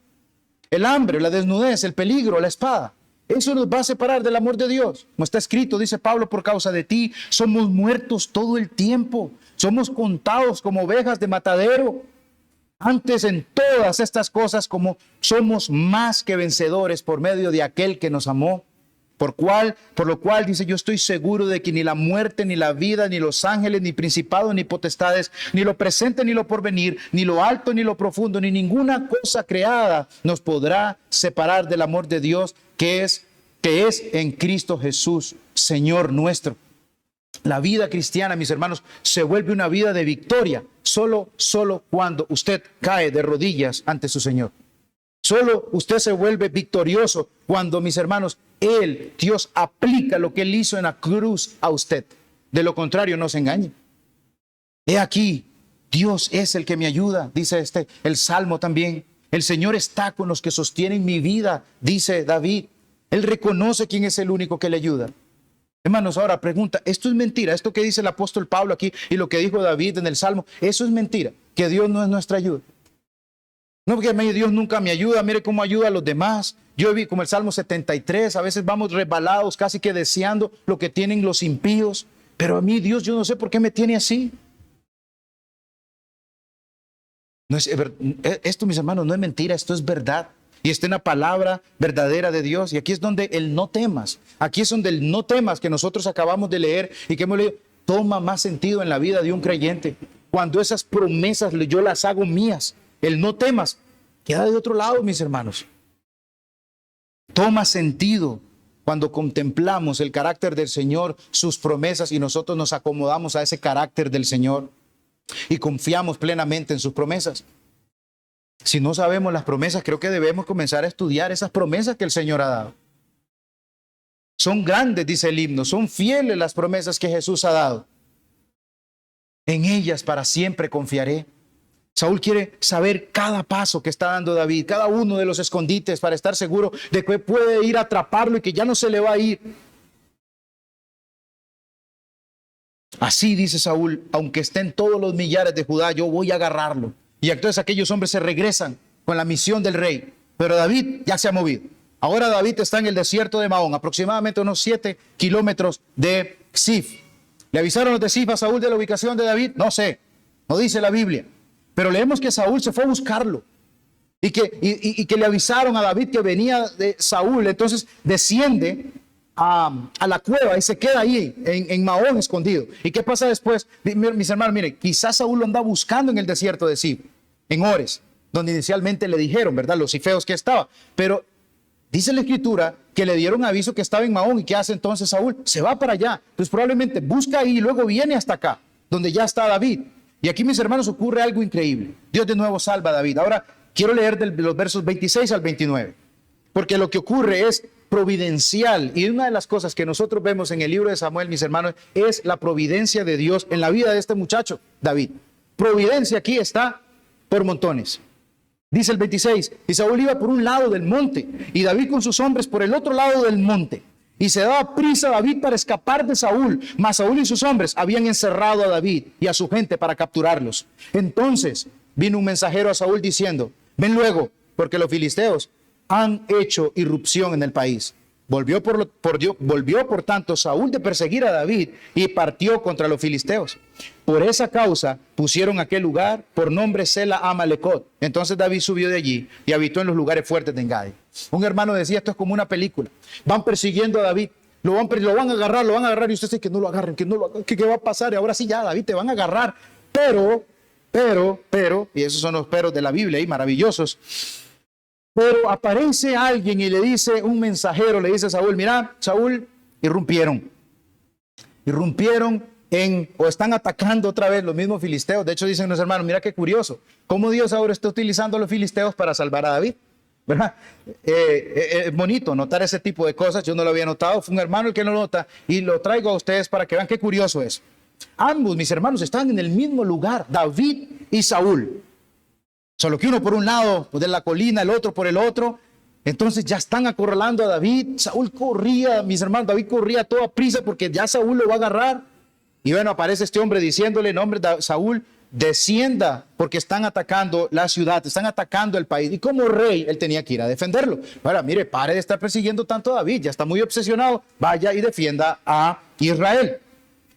el hambre, la desnudez, el peligro, la espada. Eso nos va a separar del amor de Dios. Como está escrito, dice Pablo, por causa de ti somos muertos todo el tiempo. Somos contados como ovejas de matadero. Antes en todas estas cosas como somos más que vencedores por medio de aquel que nos amó. Por lo cual dice, yo estoy seguro de que ni la muerte, ni la vida, ni los ángeles, ni principados, ni potestades, ni lo presente, ni lo porvenir, ni lo alto, ni lo profundo, ni ninguna cosa creada nos podrá separar del amor de Dios que es en Cristo Jesús, Señor nuestro. La vida cristiana, mis hermanos, se vuelve una vida de victoria solo cuando usted cae de rodillas ante su Señor. Solo usted se vuelve victorioso cuando, mis hermanos, Dios aplica lo que Él hizo en la cruz a usted. De lo contrario, no se engañe. He aquí, Dios es el que me ayuda, dice el Salmo también. El Señor está con los que sostienen mi vida, dice David. Él reconoce quién es el único que le ayuda. Hermanos, ahora pregunta, ¿esto es mentira? Esto que dice el apóstol Pablo aquí y lo que dijo David en el Salmo, ¿eso es mentira? ¿Que Dios no es nuestra ayuda? No, porque Dios nunca me ayuda, mire cómo ayuda a los demás. Yo vi como el Salmo 73, a veces vamos resbalados, casi que deseando lo que tienen los impíos. Pero a mí Dios, yo no sé por qué me tiene así. Esto, mis hermanos, no es mentira, esto es verdad. Y está en la palabra verdadera de Dios. Y aquí es donde el no temas. Aquí es donde el no temas que nosotros acabamos de leer y que hemos leído, toma más sentido en la vida de un creyente. Cuando esas promesas yo las hago mías. El no temas queda de otro lado, mis hermanos. Toma sentido cuando contemplamos el carácter del Señor, sus promesas, y nosotros nos acomodamos a ese carácter del Señor y confiamos plenamente en sus promesas. Si no sabemos las promesas, creo que debemos comenzar a estudiar esas promesas que el Señor ha dado. Son grandes, dice el himno, son fieles las promesas que Jesús ha dado. En ellas para siempre confiaré. Saúl quiere saber cada paso que está dando David, cada uno de los escondites, para estar seguro de que puede ir a atraparlo y que ya no se le va a ir. Así dice Saúl, aunque estén todos los millares de Judá, yo voy a agarrarlo. Y entonces aquellos hombres se regresan con la misión del rey. Pero David ya se ha movido. Ahora David está en el desierto de Maón, aproximadamente unos 7 kilómetros de Zif. ¿Le avisaron los de Zif a Saúl de la ubicación de David? No sé, no dice la Biblia. Pero leemos que Saúl se fue a buscarlo y que le avisaron a David que venía de Saúl. Entonces desciende a la cueva y se queda ahí en Maón escondido. ¿Y qué pasa después? Mis hermanos, miren, quizás Saúl lo anda buscando en el desierto de Zif, en Ores, donde inicialmente le dijeron, ¿verdad?, los zifeos que estaba. Pero dice la Escritura que le dieron aviso que estaba en Maón. ¿Y qué hace entonces Saúl? Se va para allá. Entonces probablemente busca ahí y luego viene hasta acá, donde ya está David. Y aquí, mis hermanos, ocurre algo increíble. Dios de nuevo salva a David. Ahora quiero leer de los versos 26 al 29, porque lo que ocurre es providencial. Y una de las cosas que nosotros vemos en el libro de Samuel, mis hermanos, es la providencia de Dios en la vida de este muchacho, David. Providencia aquí está por montones. Dice el 26, y Saúl iba por un lado del monte, y David con sus hombres por el otro lado del monte. Y se daba prisa David para escapar de Saúl, mas Saúl y sus hombres habían encerrado a David y a su gente para capturarlos. Entonces vino un mensajero a Saúl diciendo: ven luego, porque los filisteos han hecho irrupción en el país. Volvió por tanto Saúl de perseguir a David y partió contra los filisteos. Por esa causa pusieron aquel lugar por nombre Sela Amalecot. Entonces David subió de allí y habitó en los lugares fuertes de Engadi. Un hermano decía: esto es como una película. Van persiguiendo a David, lo van a agarrar, y usted dice: que no lo agarren, ¿qué va a pasar? Y ahora sí, ya, David, te van a agarrar. Pero, y esos son los peros de la Biblia ahí, maravillosos. Pero aparece alguien y le dice, un mensajero le dice a Saúl: mira, Saúl, irrumpieron o están atacando otra vez los mismos filisteos. De hecho, dicen los hermanos: mira qué curioso, cómo Dios ahora está utilizando a los filisteos para salvar a David, ¿verdad? Es bonito notar ese tipo de cosas. Yo no lo había notado, fue un hermano el que lo nota, y lo traigo a ustedes para que vean qué curioso es. Ambos, mis hermanos, están en el mismo lugar, David y Saúl. Solo que uno por un lado de la colina, el otro por el otro. Entonces ya están acorralando a David. Saúl corría, mis hermanos, David corría a toda prisa porque ya Saúl lo va a agarrar. Y bueno, aparece este hombre diciéndole: no, hombre, Saúl, descienda, porque están atacando la ciudad, están atacando el país. Y como rey, él tenía que ir a defenderlo. Ahora, mire, pare de estar persiguiendo tanto a David, ya está muy obsesionado, vaya y defienda a Israel.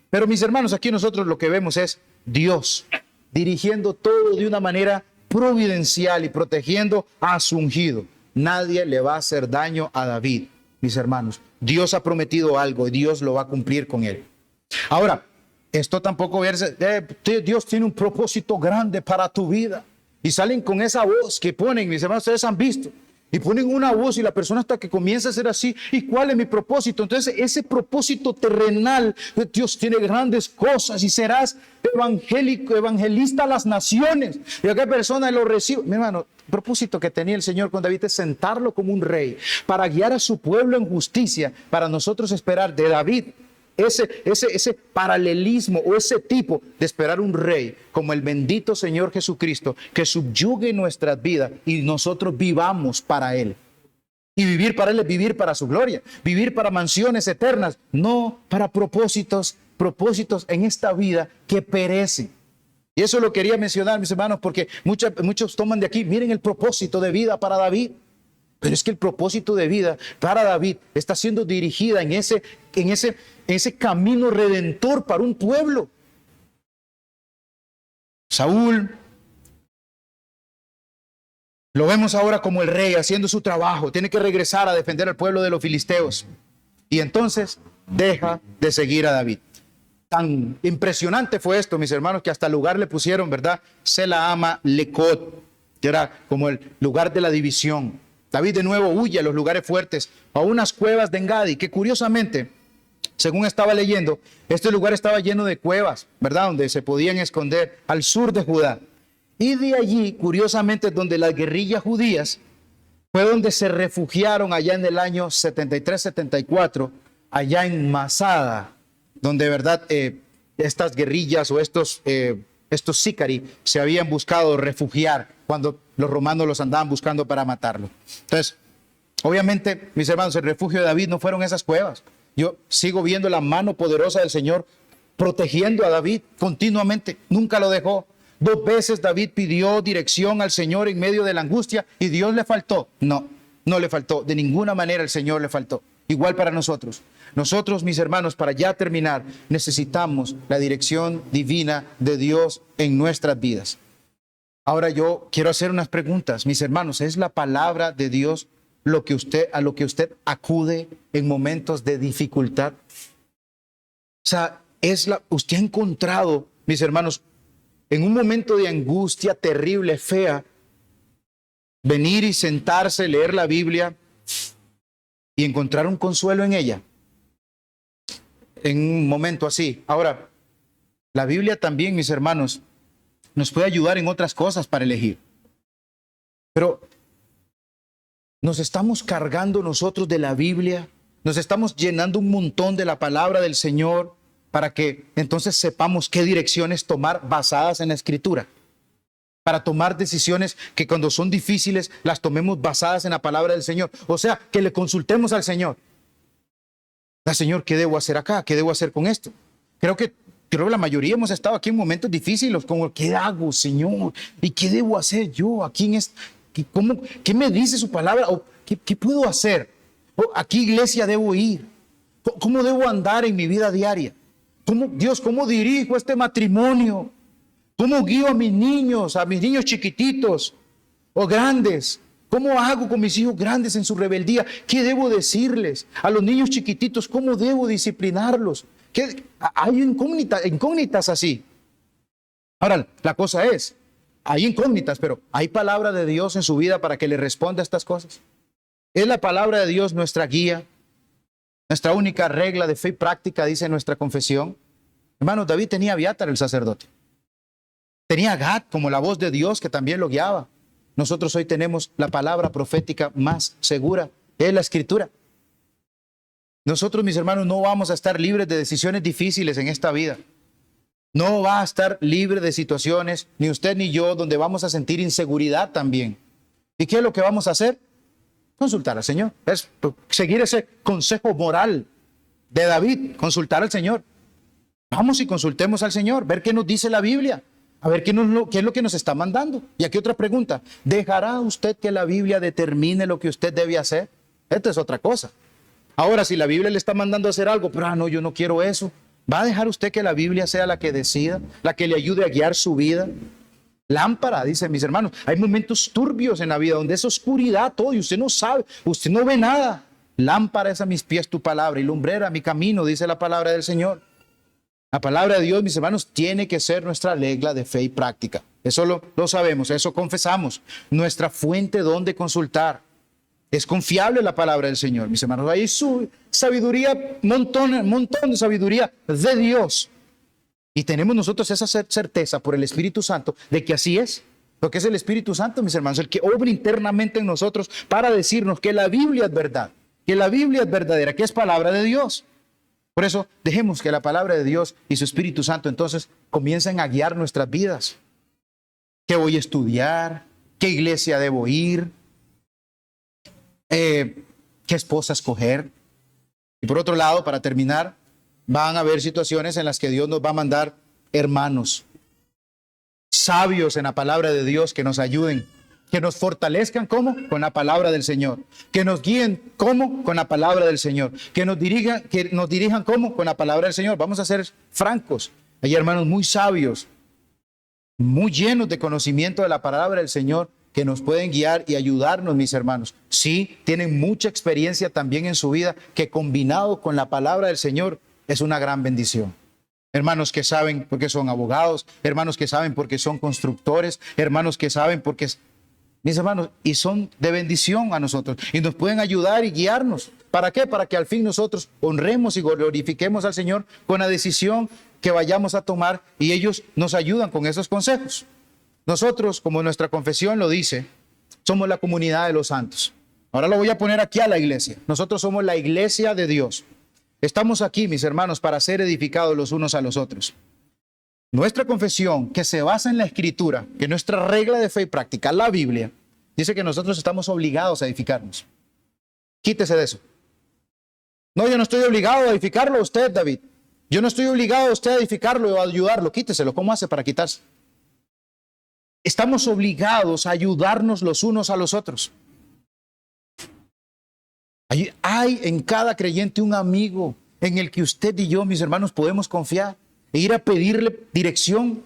Pero mis hermanos, aquí nosotros lo que vemos es Dios dirigiendo todo de una manera providencial y protegiendo a su ungido. Nadie le va a hacer daño a David, mis hermanos. Dios ha prometido algo y Dios lo va a cumplir con él. Ahora, esto tampoco verse, Dios tiene un propósito grande para tu vida. Y salen con esa voz que ponen, mis hermanos, ustedes han visto. Y ponen una voz y la persona hasta que comienza a ser así: ¿y cuál es mi propósito? Entonces ese propósito terrenal, Dios tiene grandes cosas y serás evangelista a las naciones. Y aquella persona lo recibe. Mi hermano, el propósito que tenía el Señor con David es sentarlo como un rey para guiar a su pueblo en justicia, para nosotros esperar de David ese paralelismo o ese tipo de esperar un rey como el bendito Señor Jesucristo, que subyugue nuestras vidas y nosotros vivamos para Él. Y vivir para Él es vivir para su gloria, vivir para mansiones eternas, no para propósitos en esta vida que perecen. Y eso lo quería mencionar, mis hermanos, porque muchos toman de aquí: miren el propósito de vida para David. Pero es que el propósito de vida para David está siendo dirigida en ese camino redentor para un pueblo. Saúl lo vemos ahora como el rey haciendo su trabajo. Tiene que regresar a defender al pueblo de los filisteos. Y entonces deja de seguir a David. Tan impresionante fue esto, mis hermanos, que hasta el lugar le pusieron, ¿verdad? Sela Amalecot, que era como el lugar de la división. David de nuevo huye a los lugares fuertes, a unas cuevas de Engadi, que curiosamente, según estaba leyendo, este lugar estaba lleno de cuevas, ¿verdad? Donde se podían esconder al sur de Judá. Y de allí, curiosamente, donde las guerrillas judías fue donde se refugiaron allá en el año 73-74, allá en Masada, donde, ¿verdad? Estas guerrillas o estos sicari se habían buscado refugiar cuando los romanos los andaban buscando para matarlo. Entonces, obviamente, mis hermanos, el refugio de David no fueron esas cuevas. Yo sigo viendo la mano poderosa del Señor protegiendo a David continuamente. Nunca lo dejó. 2 veces David pidió dirección al Señor en medio de la angustia y Dios le faltó. No le faltó. De ninguna manera el Señor le faltó. Igual para nosotros. Nosotros, mis hermanos, para ya terminar, necesitamos la dirección divina de Dios en nuestras vidas. Ahora yo quiero hacer unas preguntas. Mis hermanos, ¿es la palabra de Dios a lo que usted acude en momentos de dificultad? O sea, usted ha encontrado, mis hermanos, en un momento de angustia terrible, fea, venir y sentarse, leer la Biblia y encontrar un consuelo en ella, en un momento así. Ahora, la Biblia también, mis hermanos, nos puede ayudar en otras cosas para elegir. Pero nos estamos cargando nosotros de la Biblia, nos estamos llenando un montón de la palabra del Señor para que entonces sepamos qué direcciones tomar basadas en la Escritura. Para tomar decisiones que cuando son difíciles las tomemos basadas en la palabra del Señor. O sea, que le consultemos al Señor. Señor, ¿qué debo hacer acá? ¿Qué debo hacer con esto? Creo que la mayoría hemos estado aquí en momentos difíciles, como, ¿qué hago, Señor? ¿Y qué debo hacer yo aquí en esto? ¿Qué me dice su palabra? ¿O qué puedo hacer? ¿A qué iglesia debo ir? ¿Cómo debo andar en mi vida diaria? Dios, ¿cómo dirijo este matrimonio? ¿Cómo guío a mis niños chiquititos o grandes? ¿Cómo hago con mis hijos grandes en su rebeldía? ¿Qué debo decirles? A los niños chiquititos, ¿cómo debo disciplinarlos? Hay incógnitas así. Ahora, la cosa es, hay incógnitas, pero ¿hay palabra de Dios en su vida para que le responda a estas cosas? ¿Es la palabra de Dios nuestra guía? Nuestra única regla de fe y práctica, dice nuestra confesión. Hermanos, David tenía a Abiatar, el sacerdote. Tenía a Gad como la voz de Dios que también lo guiaba. Nosotros hoy tenemos la palabra profética más segura, es la Escritura. Nosotros, mis hermanos, no vamos a estar libres de decisiones difíciles en esta vida. No va a estar libre de situaciones, ni usted ni yo, donde vamos a sentir inseguridad también. ¿Y qué es lo que vamos a hacer? Consultar al Señor. Es seguir ese consejo moral de David, consultar al Señor. Vamos y consultemos al Señor, ver qué nos dice la Biblia, a ver qué es lo que nos está mandando. Y aquí otra pregunta, ¿dejará usted que la Biblia determine lo que usted debe hacer? Esta es otra cosa. Ahora, si la Biblia le está mandando a hacer algo, pero no, yo no quiero eso, ¿va a dejar usted que la Biblia sea la que decida, la que le ayude a guiar su vida? Lámpara, dicen mis hermanos. Hay momentos turbios en la vida donde es oscuridad todo y usted no sabe, usted no ve nada. Lámpara es a mis pies tu palabra y lumbrera a mi camino, dice la palabra del Señor. La palabra de Dios, mis hermanos, tiene que ser nuestra regla de fe y práctica. Eso lo sabemos, eso confesamos. Nuestra fuente donde consultar. Es confiable la palabra del Señor, mis hermanos. Hay su sabiduría, montón de sabiduría de Dios. Y tenemos nosotros esa certeza por el Espíritu Santo de que así es. Porque es el Espíritu Santo, mis hermanos, el que obra internamente en nosotros para decirnos que la Biblia es verdad, que la Biblia es verdadera, que es palabra de Dios. Por eso, dejemos que la palabra de Dios y su Espíritu Santo entonces comiencen a guiar nuestras vidas. ¿Qué voy a estudiar? ¿Qué iglesia debo ir? ¿Qué esposa escoger? Y por otro lado, para terminar, van a haber situaciones en las que Dios nos va a mandar hermanos, sabios en la palabra de Dios que nos ayuden, que nos fortalezcan, ¿cómo? Con la palabra del Señor, que nos guíen, ¿cómo? Con la palabra del Señor, que nos dirijan, ¿cómo? Con la palabra del Señor. Vamos a ser francos, hay hermanos muy sabios, muy llenos de conocimiento de la palabra del Señor, que nos pueden guiar y ayudarnos, mis hermanos. Sí, tienen mucha experiencia también en su vida, que combinado con la palabra del Señor es una gran bendición. Hermanos que saben porque son abogados, hermanos que saben porque son constructores, hermanos que saben porque, mis hermanos, y son de bendición a nosotros y nos pueden ayudar y guiarnos. ¿Para qué? Para que al fin nosotros honremos y glorifiquemos al Señor con la decisión que vayamos a tomar y ellos nos ayudan con esos consejos. Nosotros, como nuestra confesión lo dice, somos la comunidad de los santos. Ahora lo voy a poner aquí a la iglesia. Nosotros somos la iglesia de Dios. Estamos aquí, mis hermanos, para ser edificados los unos a los otros. Nuestra confesión, que se basa en la Escritura, que nuestra regla de fe y práctica, la Biblia, dice que nosotros estamos obligados a edificarnos. Quítese de eso. No, yo no estoy obligado a edificarlo a usted, David. Yo no estoy obligado a usted a edificarlo o a ayudarlo. Quíteselo. ¿Cómo hace para quitarse? Estamos obligados a ayudarnos los unos a los otros. Hay en cada creyente un amigo en el que usted y yo, mis hermanos, podemos confiar e ir a pedirle dirección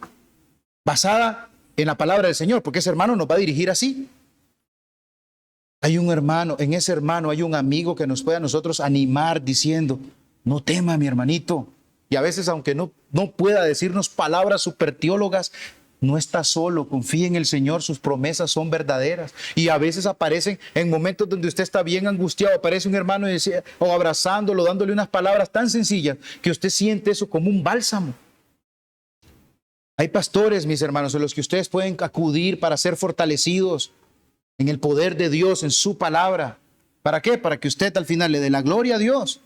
basada en la palabra del Señor, porque ese hermano nos va a dirigir así. Hay un hermano, en ese hermano hay un amigo que nos puede a nosotros animar diciendo, no tema, mi hermanito. Y a veces, aunque no pueda decirnos palabras superteólogas, no está solo, confíe en el Señor, sus promesas son verdaderas. Y a veces aparecen en momentos donde usted está bien angustiado, aparece un hermano o abrazándolo, dándole unas palabras tan sencillas que usted siente eso como un bálsamo. Hay pastores, mis hermanos, en los que ustedes pueden acudir para ser fortalecidos en el poder de Dios, en su palabra. ¿Para qué? Para que usted al final le dé la gloria a Dios.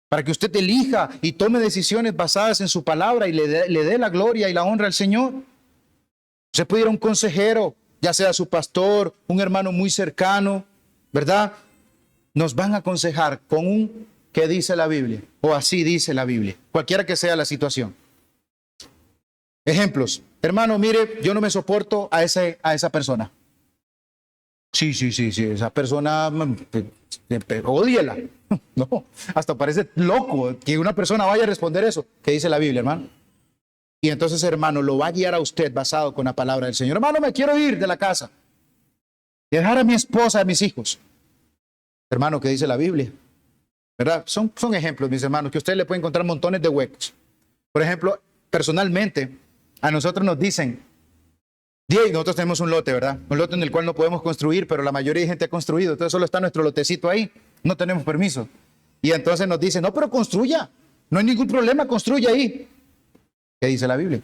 Para que usted elija y tome decisiones basadas en su palabra y le dé la gloria y la honra al Señor. Usted puede ir a un consejero, ya sea su pastor, un hermano muy cercano, ¿verdad? Nos van a aconsejar con ¿qué dice la Biblia? O así dice la Biblia, cualquiera que sea la situación. Ejemplos. Hermano, mire, yo no me soporto a esa persona. Sí, esa persona, ódiela. No, hasta parece loco que una persona vaya a responder eso. ¿Qué dice la Biblia, hermano? Y entonces, hermano, lo va a guiar a usted basado con la palabra del Señor. Hermano, me quiero ir de la casa y dejar a mi esposa, a mis hijos. Hermano, ¿qué dice la Biblia? ¿Verdad? Son ejemplos, mis hermanos, que usted le puede encontrar montones de huecos. Por ejemplo, personalmente, a nosotros nos dicen, nosotros tenemos un lote, ¿verdad? Un lote en el cual no podemos construir, pero la mayoría de gente ha construido. Entonces solo está nuestro lotecito ahí. No tenemos permiso. Y entonces nos dicen, no, pero construya. No hay ningún problema, construya ahí. ¿Qué dice la Biblia?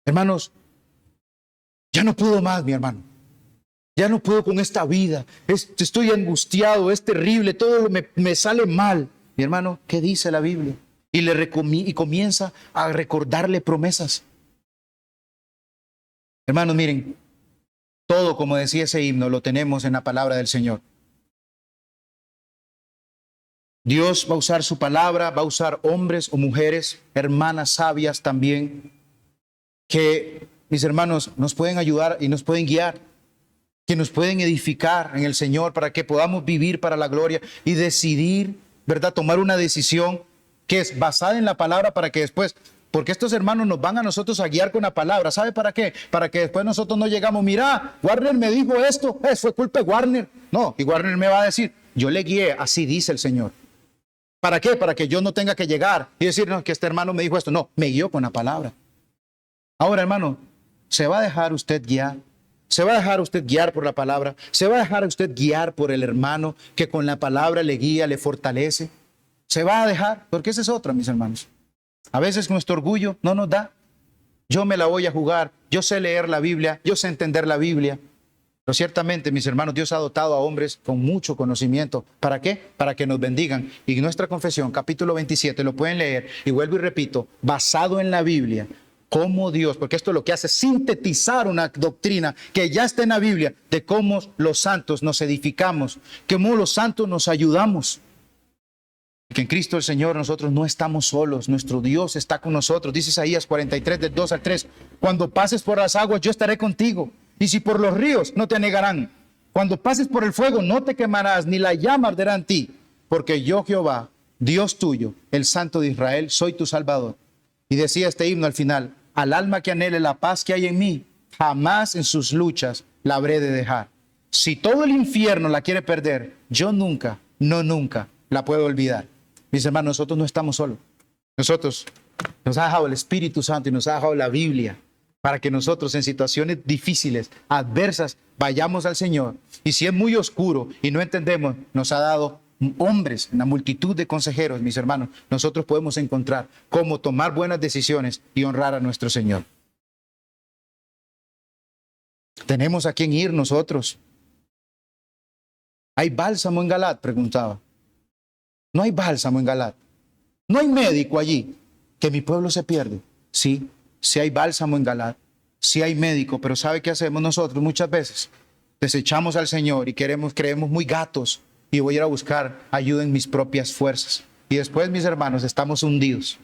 Hermanos, ya no puedo más, mi hermano. Ya no puedo con esta vida. Estoy angustiado, es terrible, todo me sale mal. Mi hermano, ¿qué dice la Biblia? Y comienza a recordarle promesas. Hermanos, miren, todo, como decía ese himno, lo tenemos en la palabra del Señor. Dios va a usar su palabra, va a usar hombres o mujeres, hermanas sabias también, que, mis hermanos, nos pueden ayudar y nos pueden guiar, que nos pueden edificar en el Señor para que podamos vivir para la gloria y decidir, ¿verdad? Tomar una decisión que es basada en la palabra para que después, porque estos hermanos nos van a nosotros a guiar con la palabra. ¿Sabe para qué? Para que después nosotros no llegamos, mira, Warner me dijo esto, fue culpa de Warner. No, y Warner me va a decir, yo le guié, así dice el Señor. ¿Para qué? Para que yo no tenga que llegar y decir, no, que este hermano me dijo esto. No, me guió con la palabra. Ahora, hermano, ¿se va a dejar usted guiar? ¿Se va a dejar usted guiar por la palabra? ¿Se va a dejar usted guiar por el hermano que con la palabra le guía, le fortalece? ¿Se va a dejar? Porque esa es otra, mis hermanos. A veces nuestro orgullo no nos da. Yo me la voy a jugar, yo sé leer la Biblia, yo sé entender la Biblia. Pero ciertamente, mis hermanos, Dios ha dotado a hombres con mucho conocimiento. ¿Para qué? Para que nos bendigan. Y nuestra confesión, capítulo 27, lo pueden leer. Y vuelvo y repito, basado en la Biblia, cómo Dios, porque esto lo que hace es sintetizar una doctrina que ya está en la Biblia, de cómo los santos nos edificamos, cómo los santos nos ayudamos. Que en Cristo el Señor nosotros no estamos solos, nuestro Dios está con nosotros. Dice Isaías 43, del 2 al 3, cuando pases por las aguas yo estaré contigo, y si por los ríos no te anegarán. Cuando pases por el fuego no te quemarás, ni la llama arderá en ti, porque yo Jehová, Dios tuyo, el Santo de Israel, soy tu Salvador. Y decía este himno al final, al alma que anhele la paz que hay en mí, jamás en sus luchas la habré de dejar. Si todo el infierno la quiere perder, yo nunca, no nunca la puedo olvidar. Mis hermanos, nosotros no estamos solos. Nosotros nos ha dejado el Espíritu Santo y nos ha dejado la Biblia para que nosotros en situaciones difíciles, adversas, vayamos al Señor. Y si es muy oscuro y no entendemos, nos ha dado hombres, una multitud de consejeros, mis hermanos. Nosotros podemos encontrar cómo tomar buenas decisiones y honrar a nuestro Señor. Tenemos a quién ir nosotros. ¿Hay bálsamo en Galat?, preguntaba. No hay bálsamo en Galat. No hay médico allí. Que mi pueblo se pierde. Sí, sí hay bálsamo en Galat. Sí hay médico, pero ¿sabe qué hacemos nosotros muchas veces? Desechamos al Señor y creemos muy gatos y voy a ir a buscar ayuda en mis propias fuerzas. Y después, mis hermanos, estamos hundidos.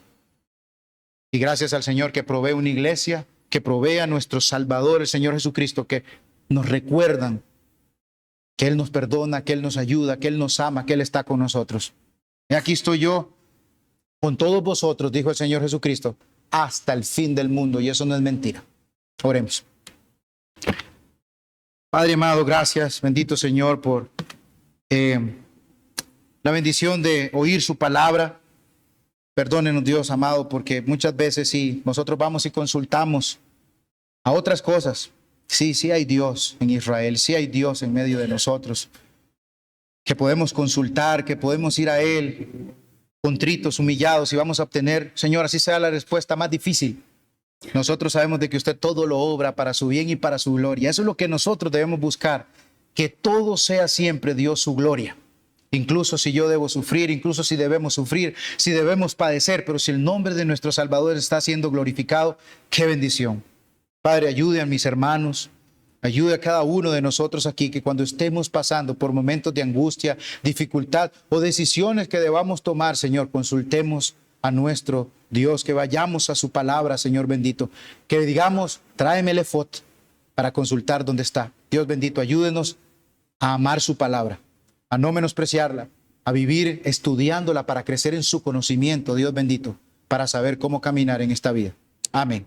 Y gracias al Señor que provee una iglesia, que provee a nuestro Salvador, el Señor Jesucristo, que nos recuerdan que Él nos perdona, que Él nos ayuda, que Él nos ama, que Él está con nosotros. Y aquí estoy yo con todos vosotros, dijo el Señor Jesucristo, hasta el fin del mundo. Y eso no es mentira. Oremos. Padre amado, gracias, bendito Señor, por la bendición de oír su palabra. Perdónenos, Dios amado, porque muchas veces sí, nosotros vamos y consultamos a otras cosas. Sí, sí hay Dios en Israel, sí hay Dios en medio de nosotros, que podemos consultar, que podemos ir a Él contritos, humillados, y vamos a obtener, Señor, así sea la respuesta más difícil. Nosotros sabemos de que usted todo lo obra para su bien y para su gloria. Eso es lo que nosotros debemos buscar, que todo sea siempre Dios su gloria. Incluso si yo debo sufrir, incluso si debemos sufrir, si debemos padecer, pero si el nombre de nuestro Salvador está siendo glorificado, qué bendición. Padre, ayude a mis hermanos, Ayude a cada uno de nosotros aquí que cuando estemos pasando por momentos de angustia, dificultad o decisiones que debamos tomar, Señor, consultemos a nuestro Dios, que vayamos a su palabra, Señor bendito, que digamos, tráeme el efod para consultar dónde está. Dios bendito, ayúdenos a amar su palabra, a no menospreciarla, a vivir estudiándola para crecer en su conocimiento, Dios bendito, para saber cómo caminar en esta vida. Amén.